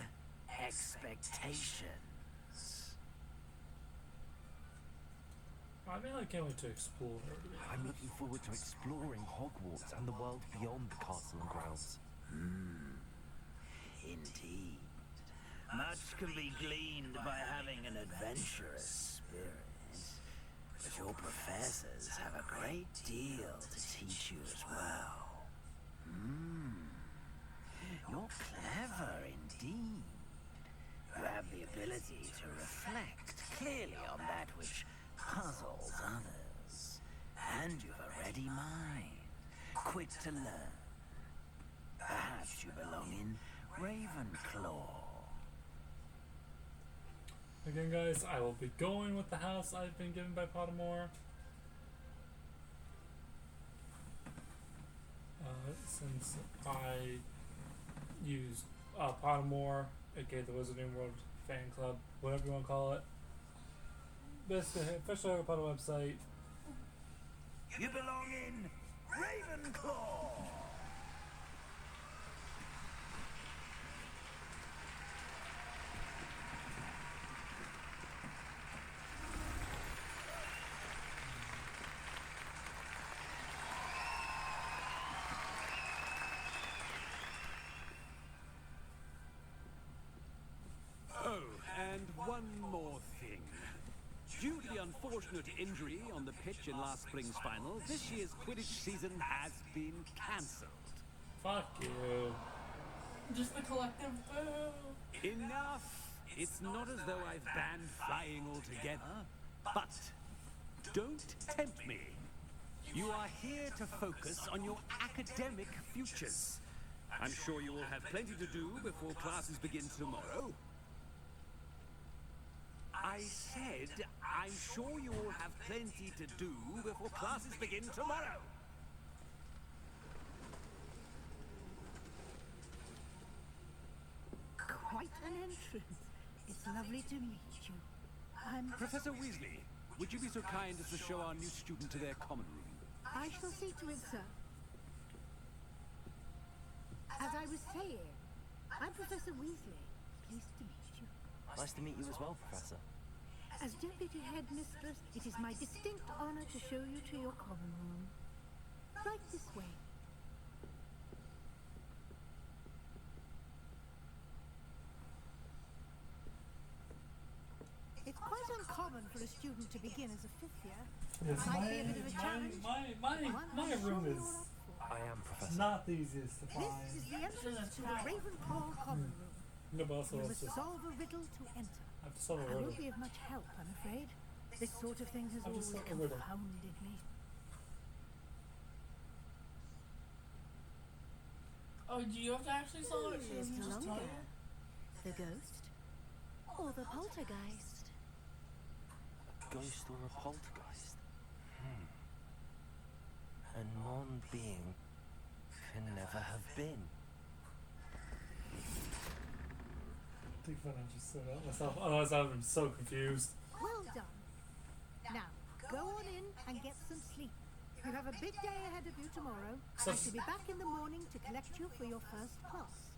Speaker 7: expectations.
Speaker 1: I mean, I can't wait to explore.
Speaker 4: I'm looking forward to exploring Hogwarts and the world beyond the castle and grounds.
Speaker 7: Indeed. Much can be gleaned by having an adventurous spirit. But your professors have a great deal to teach you as well. You're clever indeed. You have the ability to reflect clearly on that which puzzles others. And you've a ready mind, quick to learn. Perhaps you belong in Ravenclaw.
Speaker 1: Again, guys, I will be going with the house I've been given by Pottermore. Since I used Pottermore, aka the Wizarding World Fan Club, whatever you want to call it. Basically, official Harry Potter website.
Speaker 7: You belong in Ravenclaw!
Speaker 3: Oh, and one more thing. Due to the unfortunate injury on the pitch in last spring's final, this year's Quidditch season has been cancelled.
Speaker 1: Fuck you.
Speaker 2: Just the collective boo.
Speaker 3: Enough! It's not as though I've banned flying altogether, but don't tempt me. You are here to focus on your academic futures. I'm sure you will have plenty to do before classes begin tomorrow. I said, I'm sure you will have plenty to do before classes begin tomorrow.
Speaker 9: Quite an entrance. It's lovely to meet you. I'm...
Speaker 3: Professor Weasley, would you be so kind as to show our new student to their common room?
Speaker 9: I shall see to it, sir. As I was saying, I'm Professor Weasley. Pleased to meet you.
Speaker 4: Nice to meet you as well, Professor.
Speaker 9: As Deputy Headmistress, it is my distinct honor to show you to your common room. Right this way. It's quite uncommon for a student to begin as a fifth year.
Speaker 1: Yes,
Speaker 9: Might be a bit of a challenge.
Speaker 1: my room is
Speaker 4: I am, Professor.
Speaker 1: not the easiest to find.
Speaker 9: This is the entrance to the Ravenclaw common room.
Speaker 1: No, but also
Speaker 9: You
Speaker 1: it's
Speaker 9: must
Speaker 1: just,
Speaker 9: solve a riddle to enter.
Speaker 1: I have to solve a
Speaker 9: I
Speaker 1: riddle.
Speaker 9: won't be of much help, I'm afraid. This sort of thing has
Speaker 1: I'll
Speaker 9: always
Speaker 1: just solve a riddle.
Speaker 9: confounded me.
Speaker 2: Oh, do you have to actually solve it? She
Speaker 9: Who
Speaker 2: doesn't
Speaker 9: lives
Speaker 2: just tell
Speaker 9: longer?
Speaker 2: you?
Speaker 9: The ghost? Or the poltergeist?
Speaker 4: Ghost or a poltergeist? A non-being can never have been.
Speaker 1: I think when I just said that myself, otherwise I would have been so confused.
Speaker 9: Well done. Now, go on in and get some sleep. You have a big day ahead of you tomorrow. I shall be back in the morning to collect you for your first class.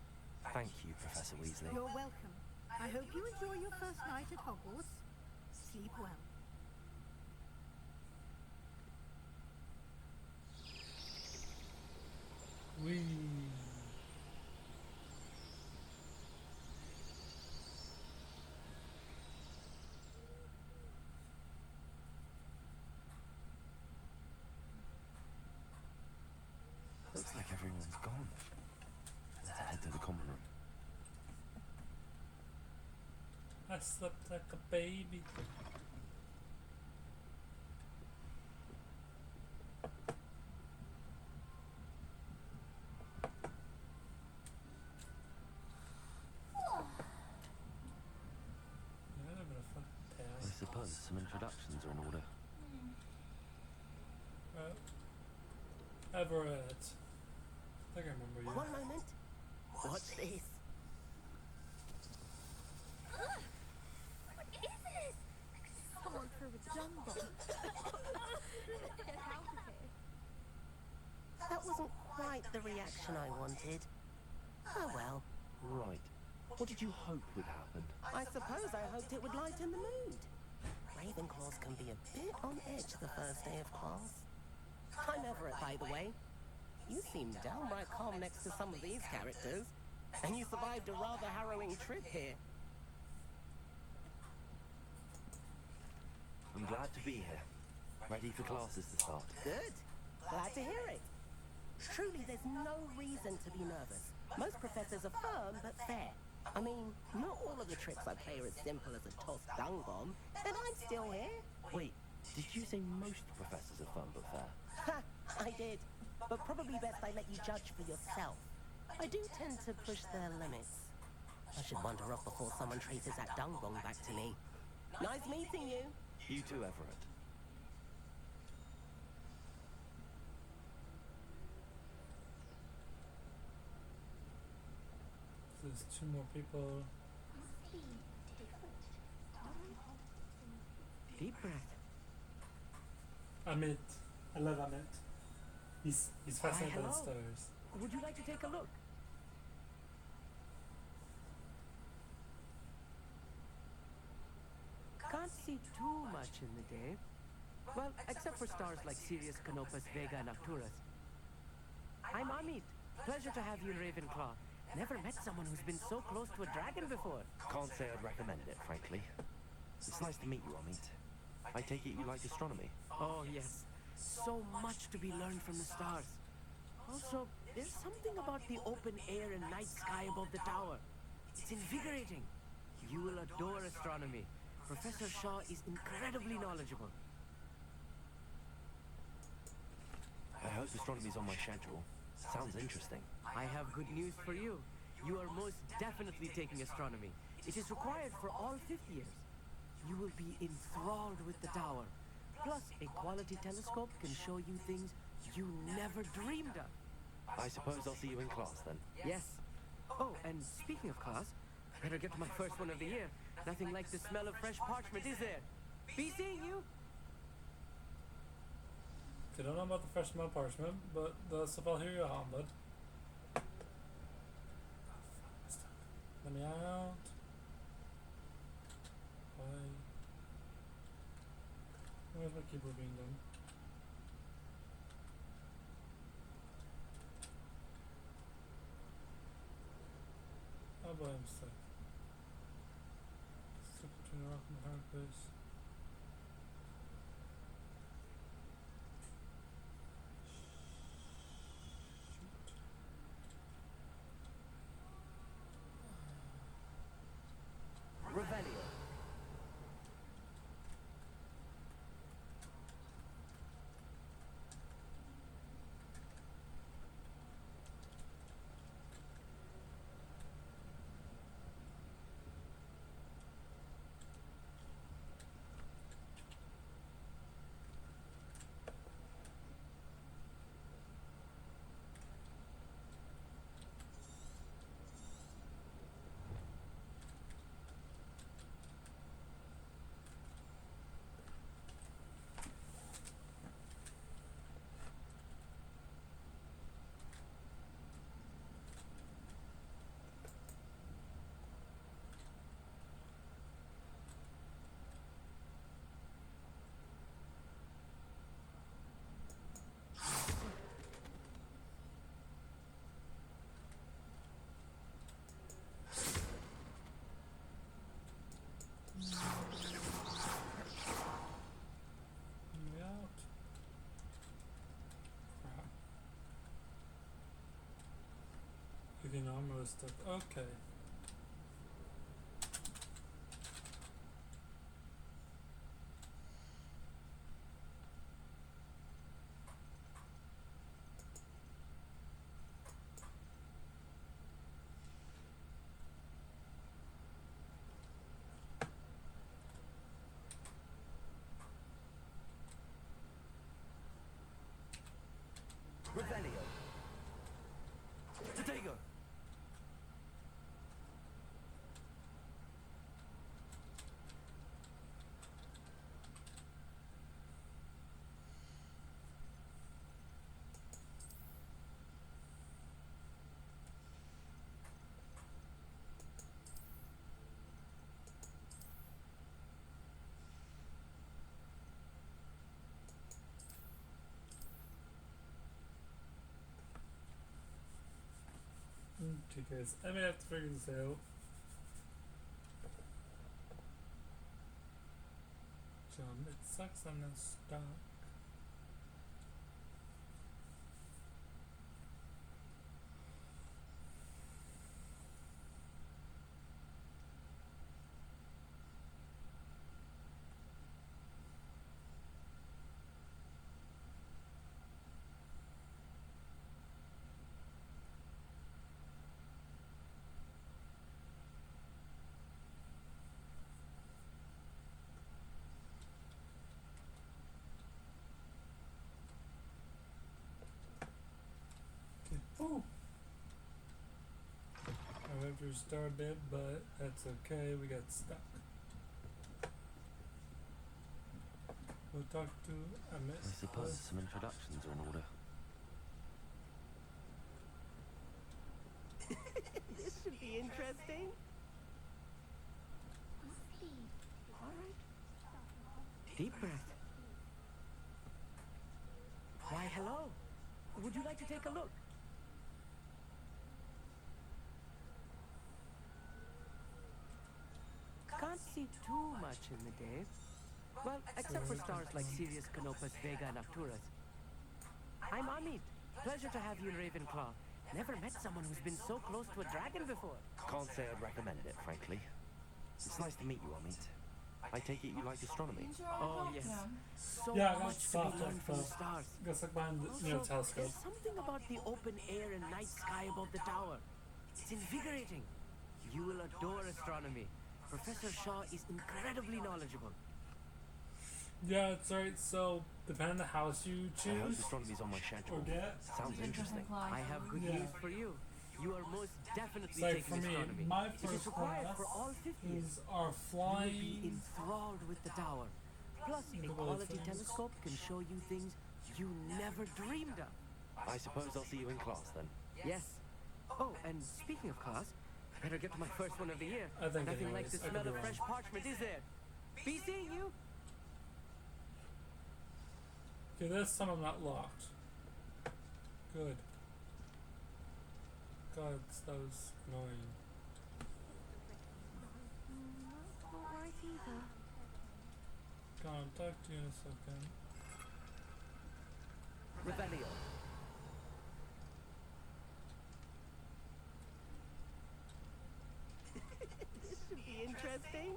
Speaker 4: Thank you, Professor Weasley.
Speaker 9: You're welcome. I hope you enjoy your first night at Hogwarts. Sleep well.
Speaker 1: Whee.
Speaker 4: Looks like everyone's gone. Let's head to the common room.
Speaker 1: I slept like a baby. Yeah, I'm gonna fucking
Speaker 4: I
Speaker 1: pass.
Speaker 4: suppose some introductions are in order.
Speaker 1: Everett. I think I remember you.
Speaker 10: One moment. Watch this.
Speaker 2: What is this?
Speaker 9: Someone threw a jumbo. Get out of here.
Speaker 10: That wasn't quite the reaction I wanted. Oh well.
Speaker 4: Right. What did you hope would happen?
Speaker 10: I suppose I hoped it would lighten the mood. Ravenclaws can be a bit on edge the first day of class. I'm Everett, by the way. You seem downright calm next to some of these characters. And you survived a rather harrowing trip here.
Speaker 4: I'm glad to be here. Ready for classes to start.
Speaker 10: Good. Glad to hear it. Truly, there's no reason to be nervous. Most professors are firm but fair. I mean, not all of the tricks I play are as simple as a tossed dung bomb, and I'm still here.
Speaker 4: Wait, did you say most professors are fun but fair?
Speaker 10: Ha! I did. But probably best I let you judge for yourself. I do tend to push their limits. I should wander off before someone traces that dung bomb back to me. Nice meeting you.
Speaker 4: You too, Everett.
Speaker 1: There's two more people.
Speaker 6: Deep breath.
Speaker 1: Amit. I love Amit. He's fascinated by the
Speaker 6: hello.
Speaker 1: stars.
Speaker 6: Would you like to take a look? Can't see too much in the day. Well, except for stars like Sirius, Canopus, Vega, and Arcturus. I'm Amit. Pleasure to have you in Ravenclaw. Never met someone who's been so close to a dragon before.
Speaker 4: Can't say I'd recommend it, frankly. It's nice to meet you, Amit. I take it you like astronomy?
Speaker 6: Oh, yes. So much to be learned from the stars. Also, there's something about the open air and night sky above the tower. It's invigorating. You will adore astronomy. Professor Shaw is incredibly knowledgeable.
Speaker 4: I hope astronomy's on my schedule. Sounds interesting.
Speaker 6: I have good news for you. You are most definitely taking astronomy. It is required for all fifth years. You will be enthralled with the tower. Plus, a quality telescope can show you things you never dreamed of.
Speaker 4: I suppose I'll see you in class then.
Speaker 6: Yes. Oh, and speaking of class, better get to my first one of the year. Nothing like the smell of fresh parchment, is there? Be seeing you.
Speaker 1: I don't know about the fresh smell parchment, but the stuff I'll hear you on, bud. Let me out. Why? Where's my keyboard being done? Oh boy, I'm stuck. Stuck between a rock and a hard place.
Speaker 6: Revelio.
Speaker 1: was stuck. Okay.
Speaker 4: Revelio. Tadego.
Speaker 1: Because I may have to figure this out. It sucks I'm not stuck. Oh! I went to restart it, but that's okay, we got stuck. We'll talk to a miss.
Speaker 4: I suppose some introductions are in order.
Speaker 10: This should be interesting. Alright. Deep breath. Why, hello. Would you like to take a look? Can't see too much in the day. Well, except for stars like Sirius, Canopus, Vega, and Arcturus. I'm Amit. Pleasure to have you in Ravenclaw. Never met someone who's been so close to a dragon before.
Speaker 4: Can't say I'd recommend it, frankly. It's nice to meet you, Amit. I take it you like astronomy.
Speaker 10: Oh, yes. So
Speaker 1: Yeah, I got
Speaker 10: much to
Speaker 1: soft
Speaker 10: be learned
Speaker 1: like
Speaker 10: from the
Speaker 1: that.
Speaker 10: stars.
Speaker 1: It's like behind the
Speaker 10: Also,
Speaker 1: telescope.
Speaker 10: there's something about the open air and night sky above the tower. It's invigorating. You will adore astronomy. Professor Shaw is incredibly knowledgeable.
Speaker 1: Yeah, it's right. So, depending on the house you
Speaker 4: I hope
Speaker 1: choose
Speaker 4: astronomy's on my
Speaker 1: or
Speaker 4: schedule.
Speaker 1: get,
Speaker 4: Sounds interesting.
Speaker 10: I have good
Speaker 1: Yeah.
Speaker 10: news for you. You are most definitely
Speaker 1: it's like
Speaker 10: taking
Speaker 1: for me,
Speaker 10: astronomy.
Speaker 1: my
Speaker 10: It is
Speaker 1: first
Speaker 10: required
Speaker 1: class
Speaker 10: for all 50th.
Speaker 1: is our
Speaker 10: You will be
Speaker 1: flying.
Speaker 10: enthralled with the tower. Plus, a
Speaker 1: The
Speaker 10: quality
Speaker 1: things.
Speaker 10: telescope can show you things you never dreamed of.
Speaker 4: I suppose I'll see you in class then.
Speaker 10: Yes. Oh, and speaking of class, better get to my first one of the year.
Speaker 1: I think
Speaker 10: Nothing like
Speaker 1: anyways,
Speaker 10: the
Speaker 1: I could
Speaker 10: smell
Speaker 1: be
Speaker 10: of
Speaker 1: wrong.
Speaker 10: fresh parchment, is there? Be seeing you.
Speaker 1: Okay, this time I'm not locked. Good. God, that was annoying.
Speaker 9: That's not right either.
Speaker 1: Come on, talk to you in a second.
Speaker 10: Revelio. This should be interesting.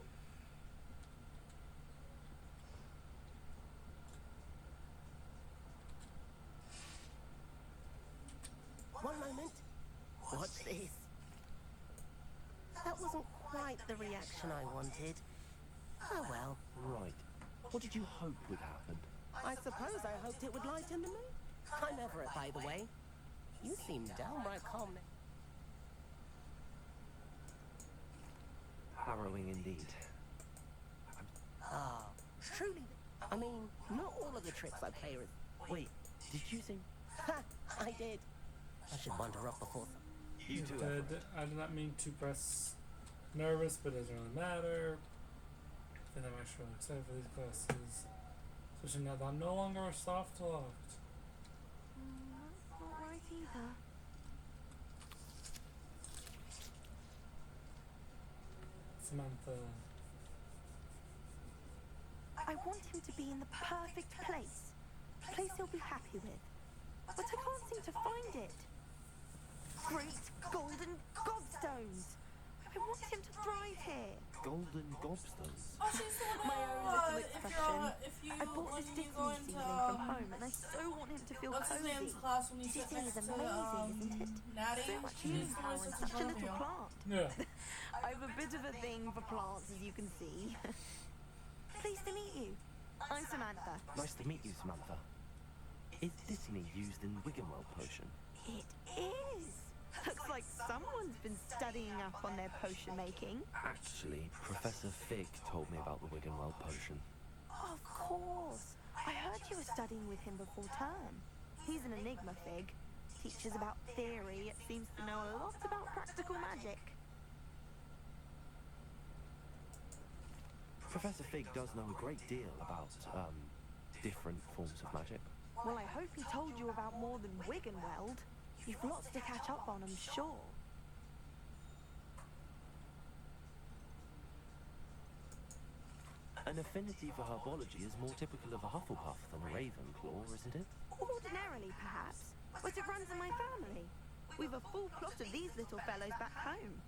Speaker 10: One moment. What's this? That wasn't quite the reaction I wanted. Oh well.
Speaker 4: Right. What did you hope would happen?
Speaker 10: I suppose I hoped it would lighten the mood. I'm Everett, by the way. You seem downright calm.
Speaker 4: Harrowing indeed.
Speaker 10: Ah, truly. I mean, not all of the tricks I play are...
Speaker 4: Wait, did you say...
Speaker 10: Ha! I did. I should wander up before...
Speaker 4: You
Speaker 1: It
Speaker 4: too,
Speaker 1: did.
Speaker 4: Everett.
Speaker 1: I did not mean to press nervous, but it doesn't really matter. I think I'm actually really excited for these classes. Especially now that I'm no longer soft locked.
Speaker 9: That's not right either.
Speaker 1: Samantha.
Speaker 9: I want him to be in the perfect place. A place he'll be happy with. But I can't seem to find it.
Speaker 11: great golden gobstones. I want him to thrive here.
Speaker 4: Golden gobstones.
Speaker 2: Oh, she's the one
Speaker 11: My
Speaker 2: who,
Speaker 11: own little
Speaker 2: if
Speaker 11: expression.
Speaker 2: you,
Speaker 11: I bought this
Speaker 2: when you
Speaker 11: Disney
Speaker 2: go into,
Speaker 11: seedling from home, and I so want him to feel
Speaker 2: what's his
Speaker 11: cozy.
Speaker 2: name's class when you sit
Speaker 11: Disney
Speaker 2: next
Speaker 11: is
Speaker 2: to,
Speaker 11: amazing, isn't it?
Speaker 2: Natty?
Speaker 11: So much
Speaker 2: She's
Speaker 11: healing
Speaker 2: the
Speaker 11: power
Speaker 2: one
Speaker 11: in
Speaker 2: who
Speaker 11: such a
Speaker 2: sits in
Speaker 11: little
Speaker 2: front of
Speaker 11: plant.
Speaker 1: Yeah.
Speaker 11: I have a bit of a thing for plants, as you can see. Pleased to meet you. I'm Samantha.
Speaker 4: Nice to meet you, Samantha. Is Disney used in Wiggenweld potion?
Speaker 11: It is. Looks like someone's been studying up on their potion making.
Speaker 4: Actually, Professor Fig told me about the Wiggenweld potion.
Speaker 11: Of course. I heard you were studying with him before term. He's an enigma, Fig. Teaches about theory, it seems to know a lot about practical magic.
Speaker 4: Professor Fig does know a great deal about, different forms of magic.
Speaker 11: Well, I hope he told you about more than Wiggenweld. You've lots to catch up on, I'm sure.
Speaker 4: An affinity for herbology is more typical of a Hufflepuff than a Ravenclaw, isn't it?
Speaker 11: Ordinarily, perhaps, but it runs in my family. We've a full plot of these little fellows back home.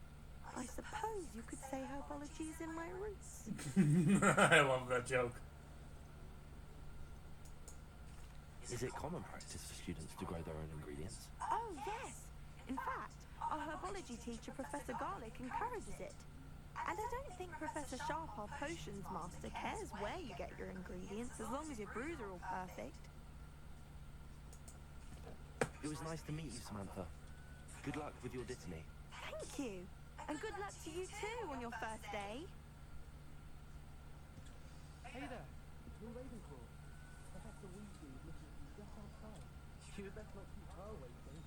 Speaker 11: I suppose you could say herbology is in my roots.
Speaker 1: I love that joke.
Speaker 4: Is it common practice for students to grow their own ingredients?
Speaker 11: Oh, yes. In fact, our herbology teacher, Professor Garlic, encourages it. And I don't think Professor Sharp, our potions master, cares where you get your ingredients, as long as your brews are all perfect.
Speaker 4: It was nice to meet you, Samantha. Good luck with your Disney.
Speaker 11: Thank you. And good luck to you too on your first day.
Speaker 4: Hey there, you're Ravenclaw. Professor Weasley is looking for you just outside. You had best not keep her waiting.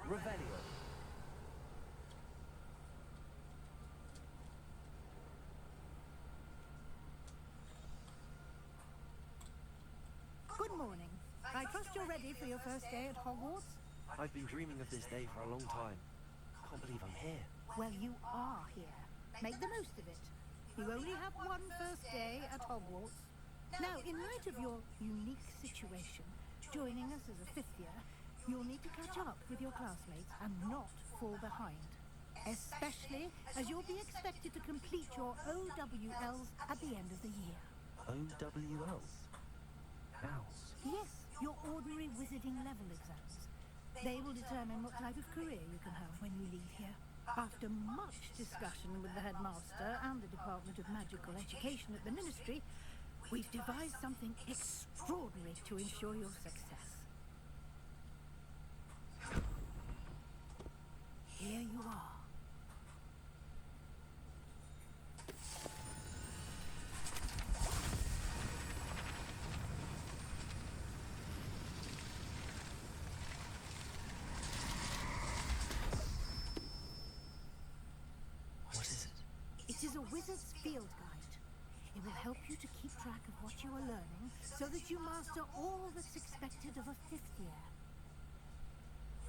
Speaker 4: Revelio.
Speaker 9: Good morning. I trust you're ready for your first day at Hogwarts?
Speaker 4: I've been dreaming of this day for a long time. Can't believe I'm here.
Speaker 9: Well, you are here. Make the most of it. You only have one first day at Hogwarts. Now, in light of your unique situation, joining us as a fifth year, you'll need to catch up with your classmates and not fall behind. Especially as you'll be expected to complete your OWLs at the end of the year.
Speaker 4: OWLs? Owls?
Speaker 9: Yes, your ordinary wizarding level exams. They will determine what type of career you can have when you leave here. After much discussion with the headmaster and the Department of Magical Education at the Ministry, we've devised something extraordinary to ensure your success. Here you are.
Speaker 4: What is it?
Speaker 9: It is a wizard's field guide. It will help you to keep track of what you are learning so that you master all that's expected of a fifth year.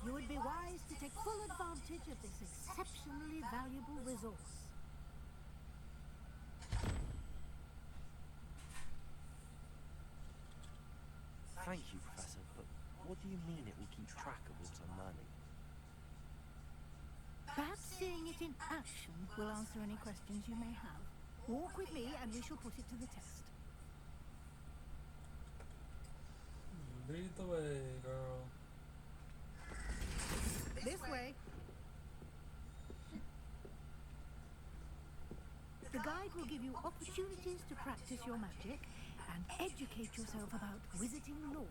Speaker 9: You would be wise to take full advantage of this exceptionally valuable resource.
Speaker 4: Thank you, Professor, but what do you mean it will keep track of what I'm learning?
Speaker 9: Perhaps seeing it in action will answer any questions you may have. Walk with me and we shall put it to the test.
Speaker 1: Lead the way, girl.
Speaker 9: This way. The guide will give you opportunities to practice your magic and educate yourself about wizarding lore.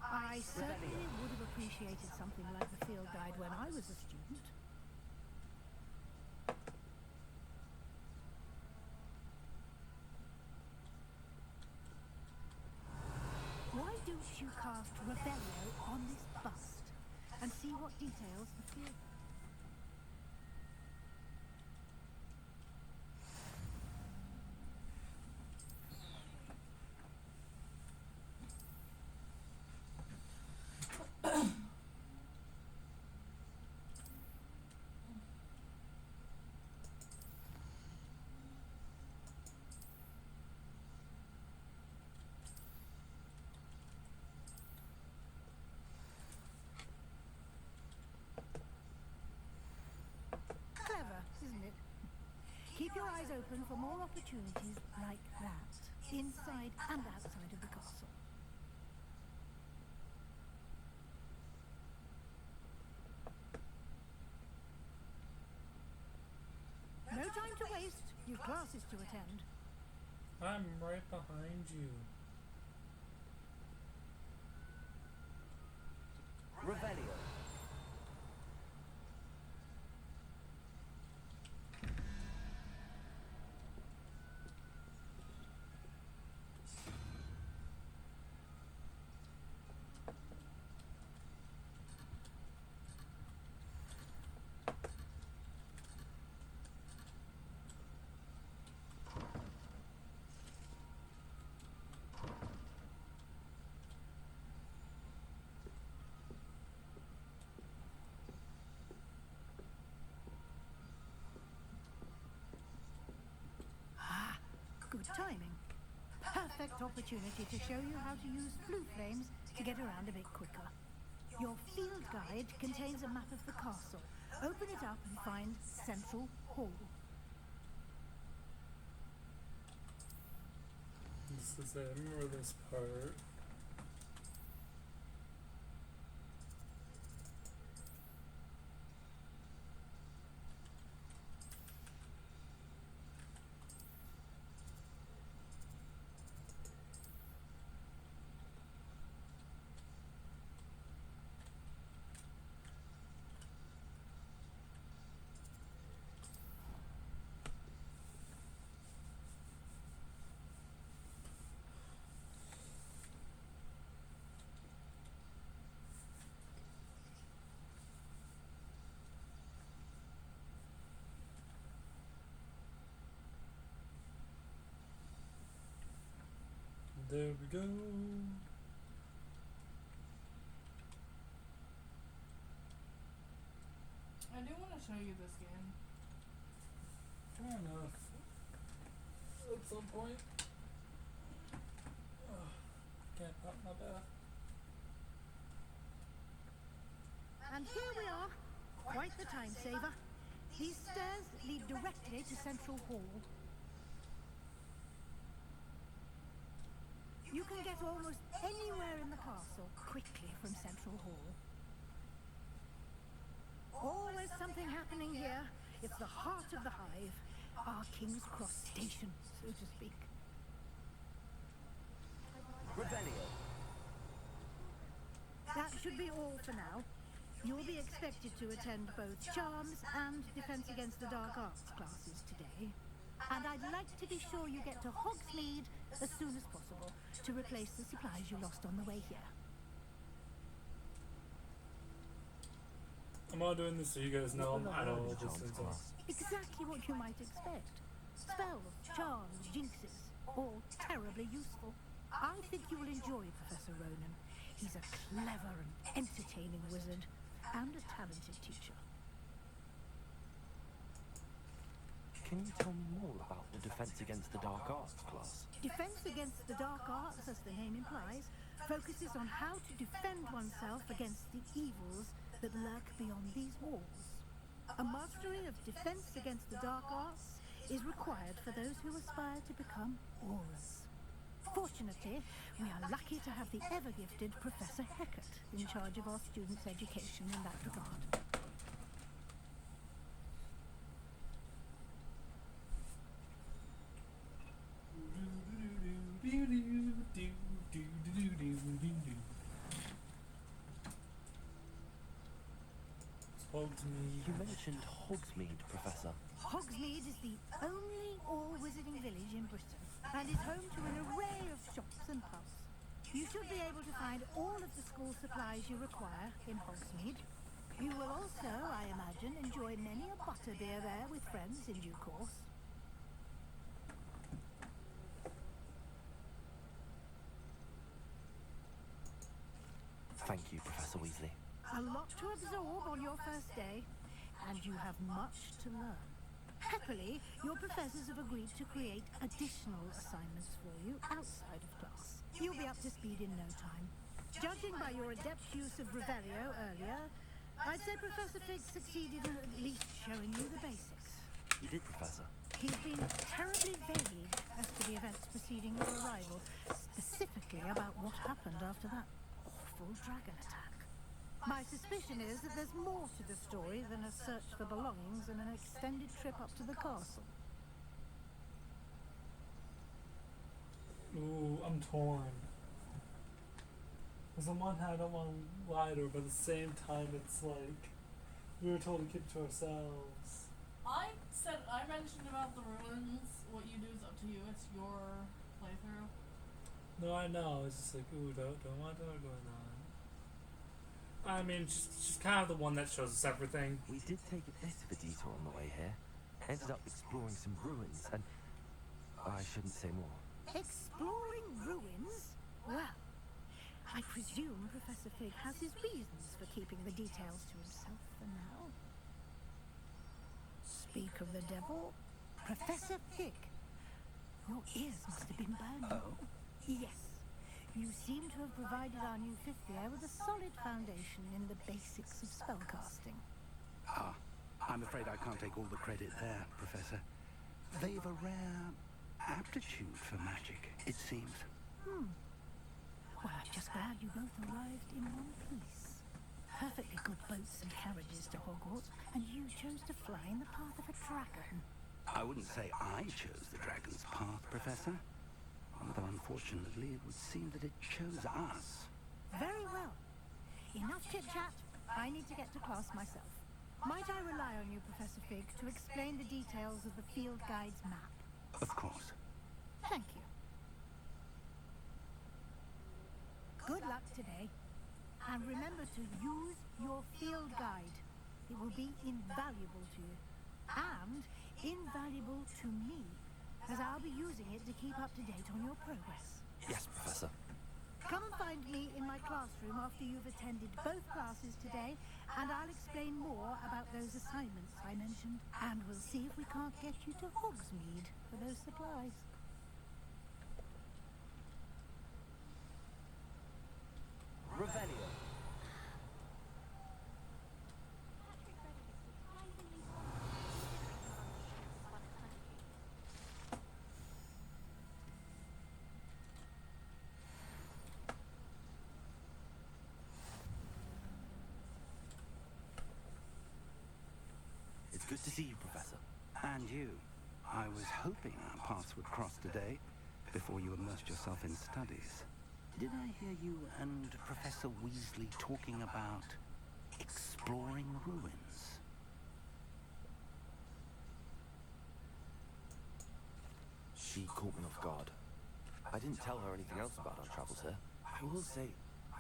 Speaker 9: I certainly would have appreciated something like the field guide when I was a student. Why don't you cast Revelio on this bust and see what details the field... your eyes open for more opportunities like that, inside and outside of the castle. No time to waste. You've classes to attend.
Speaker 1: I'm right behind you.
Speaker 4: Revelio.
Speaker 9: Good timing. Perfect opportunity to show you how to use blue flames to get around a bit quicker. Your field guide contains a map of the castle. Open it up and find Central Hall.
Speaker 1: This is it. I remember this part. There we go.
Speaker 2: I do want to show you this game.
Speaker 1: Fair enough. At some point. Ugh, can't pop my bath.
Speaker 9: And here we are. Quite the time saver. These stairs lead directly to Central Hall. You can get almost anywhere in the castle quickly from Central Hall. Always something happening here. It's the heart of the hive. Our King's Cross station, so to speak.
Speaker 4: Revelio.
Speaker 9: That should be all for now. You'll be expected to attend both Charms and Defense Against the Dark Arts classes today. And I'd like to be sure you get to Hogsmeade as soon as possible to replace the supplies you lost on the way here.
Speaker 1: I'm all doing this so you guys know I know all this is
Speaker 9: Exactly what you might expect. Spells, charms, jinxes, all terribly useful. I think you will enjoy Professor Ronan. He's a clever and entertaining wizard, and a talented teacher.
Speaker 4: Can you tell me more about the Defense Against the Dark Arts class?
Speaker 9: Defense Against the Dark Arts, as the name implies, focuses on how to defend oneself against the evils that lurk beyond these walls. A mastery of Defense Against the Dark Arts is required for those who aspire to become Aurors. Fortunately, we are lucky to have the ever-gifted Professor Heckert in charge of our students' education in that regard.
Speaker 1: Hogsmeade.
Speaker 4: You mentioned Hogsmeade, Professor.
Speaker 9: Hogsmeade is the only all-wizarding village in Britain and is home to an array of shops and pubs. You should be able to find all of the school supplies you require in Hogsmeade. You will also, I imagine, enjoy many a butterbeer there with friends in due course.
Speaker 4: Thank you, Professor Weasley.
Speaker 9: A lot to absorb on your first day, and you have much to learn. Happily, your professors have agreed to create additional assignments for you outside of class. You'll be up to speed in no time. Judging by your adept use of Revelio earlier, I'd say Professor Fig succeeded in at least showing you the basics.
Speaker 4: You did, Professor.
Speaker 9: He's been terribly vague as to the events preceding your arrival, specifically about what happened after that awful dragon attack. My suspicion is that there's more to the story than a search for belongings and an extended trip up to the castle.
Speaker 1: Ooh, I'm torn. Because on one hand, I don't want to lie to her, but at the same time, it's like we were told to keep it to ourselves.
Speaker 2: I mentioned about the ruins. What you do is up to you. It's your playthrough.
Speaker 1: No, I know. It's just like, ooh, don't want that going on. I mean, she's kind of the one that shows us everything.
Speaker 4: We did take a bit of a detour on the way here. Ended up exploring some ruins, and I shouldn't say more.
Speaker 9: Exploring ruins? Well, I presume Professor Fig has his reasons for keeping the details to himself for now. Speak of the devil, Professor Fig. Your ears must have been burned.
Speaker 3: Oh?
Speaker 9: Yes. You seem to have provided our new fifth year with a solid foundation in the basics of spellcasting.
Speaker 3: Ah, I'm afraid I can't take all the credit there, Professor. They've a rare aptitude for magic, it seems.
Speaker 9: Well, I'm just glad you both arrived in one piece. Perfectly good boats and carriages to Hogwarts, and you chose to fly in the path of a dragon.
Speaker 3: I wouldn't say I chose the dragon's path, Professor. Although unfortunately, it would seem that it chose us.
Speaker 9: Very well. Enough chit-chat. I need to get to class myself. Might I rely on you, Professor Fig, to explain the details of the field guide's map?
Speaker 3: Of course.
Speaker 9: Thank you. Good luck today. And remember to use your field guide. It will be invaluable to you. And invaluable to me, as I'll be using it to keep up to date on your progress.
Speaker 4: Yes, Professor.
Speaker 9: Come and find me in my classroom after you've attended both classes today, and I'll explain more about those assignments I mentioned. And we'll see if we can't get you to Hogsmeade for those supplies.
Speaker 4: Revelio. It's good to see you, Professor.
Speaker 3: And you. I was hoping our paths would cross today, before you immersed yourself in studies. Did I hear you and Professor Weasley talking about exploring ruins?
Speaker 4: She caught me off guard. I didn't tell her anything else about our travels here. I will say,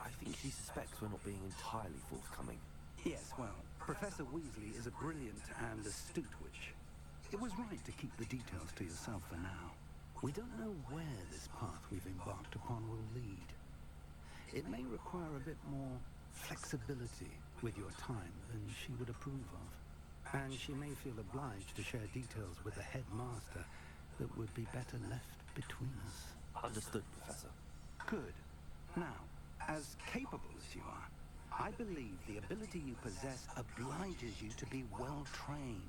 Speaker 4: I think she suspects we're not being entirely forthcoming.
Speaker 3: Yes, well, Professor Weasley is a brilliant and astute witch. It was right to keep the details to yourself for now. We don't know where this path we've embarked upon will lead. It may require a bit more flexibility with your time than she would approve of. And she may feel obliged to share details with the headmaster that would be better left between us.
Speaker 4: Understood, Professor.
Speaker 3: Good. Now, as capable as you are, I believe the ability you possess obliges you to be well trained.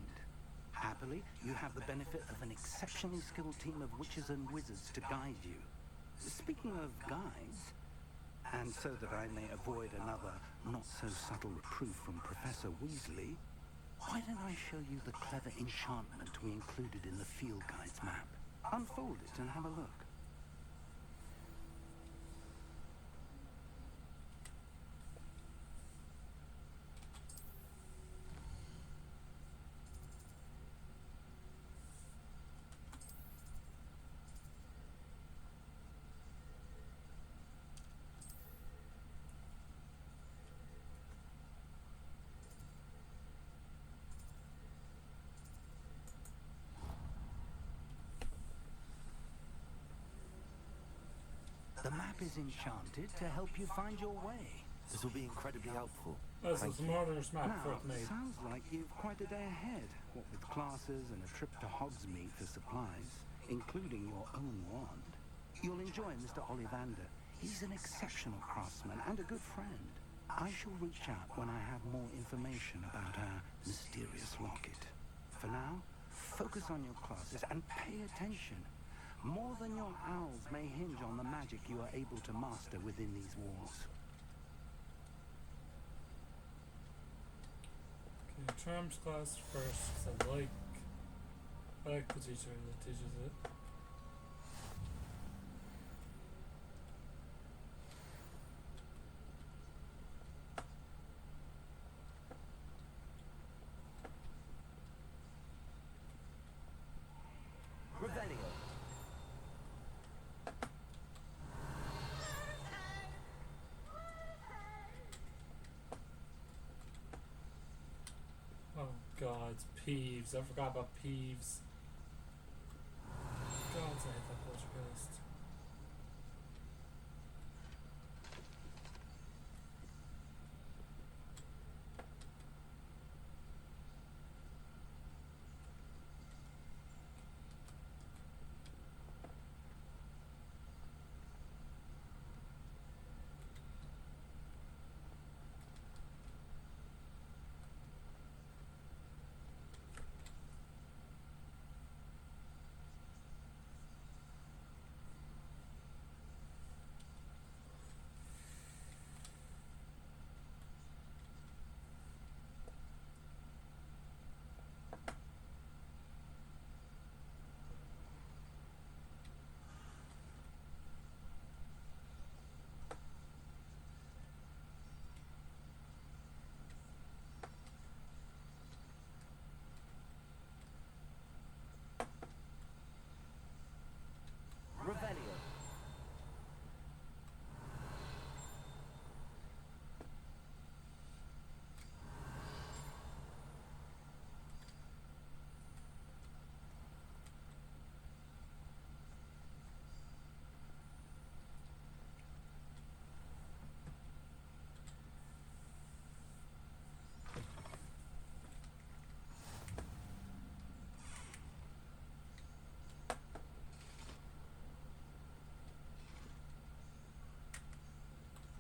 Speaker 3: Happily, you have the benefit of an exceptionally skilled team of witches and wizards to guide you. Speaking of guides, and so that I may avoid another not-so-subtle reproof from Professor Weasley, why don't I show you the clever enchantment we included in the field guide's map? Unfold it and have a look. The map is enchanted to help you find your way.
Speaker 4: This will be incredibly helpful.
Speaker 1: That's a
Speaker 4: Thank you.
Speaker 1: smarter's map
Speaker 3: Now,
Speaker 1: for it made.
Speaker 3: sounds like you've quite a day ahead, what with classes and a trip to Hogsmeade for supplies, including your own wand. You'll enjoy Mr. Ollivander. He's an exceptional craftsman and a good friend. I shall reach out when I have more information about our mysterious locket. For now, Focus on your classes and pay attention. More than your owls may hinge on the magic you are able to master within these walls.
Speaker 1: Okay, charms class first, 'cause I like the teacher that teaches it.
Speaker 4: Revelio.
Speaker 1: Oh god, it's Peeves. I forgot about Peeves. God, I hate that poltergeist.
Speaker 4: Revelio.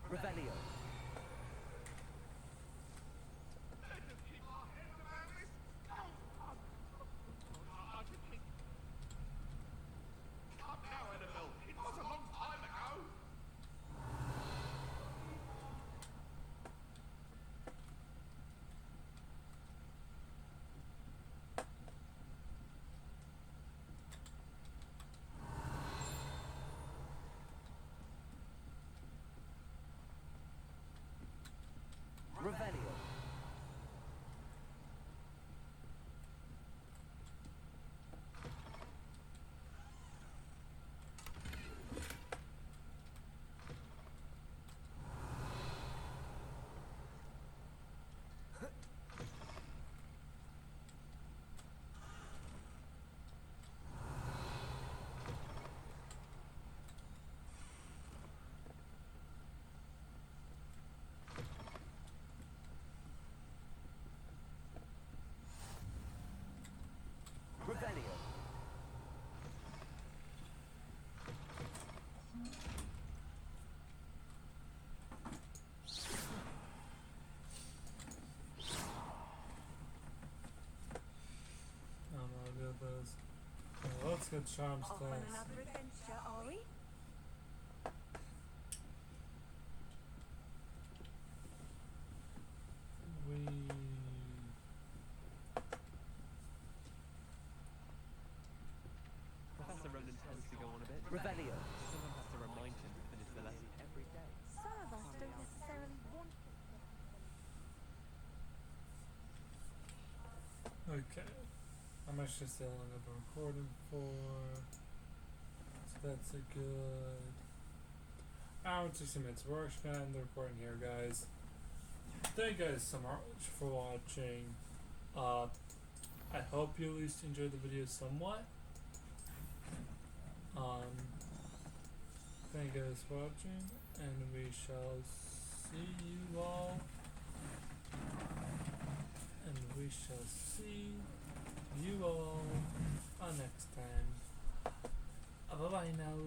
Speaker 4: Revelio. Revelio. Revelio.
Speaker 1: I don't know how good those. Well, let's get charms
Speaker 11: Off on
Speaker 1: class.
Speaker 11: another adventure, are we?
Speaker 4: Professor Roland tends to go on a bit. Revelio. Someone has to remind him to finish the lesson every day.
Speaker 11: Some of us don't necessarily want to.
Speaker 1: Okay. I'm actually still on the recording for. So that's a good hour and 60 minutes. We're actually gonna end the recording here, guys. Thank you guys so much for watching. I hope you at least enjoyed the video somewhat. Thank you guys for watching, and we shall see you all. And we shall see you all next time. Bye bye now.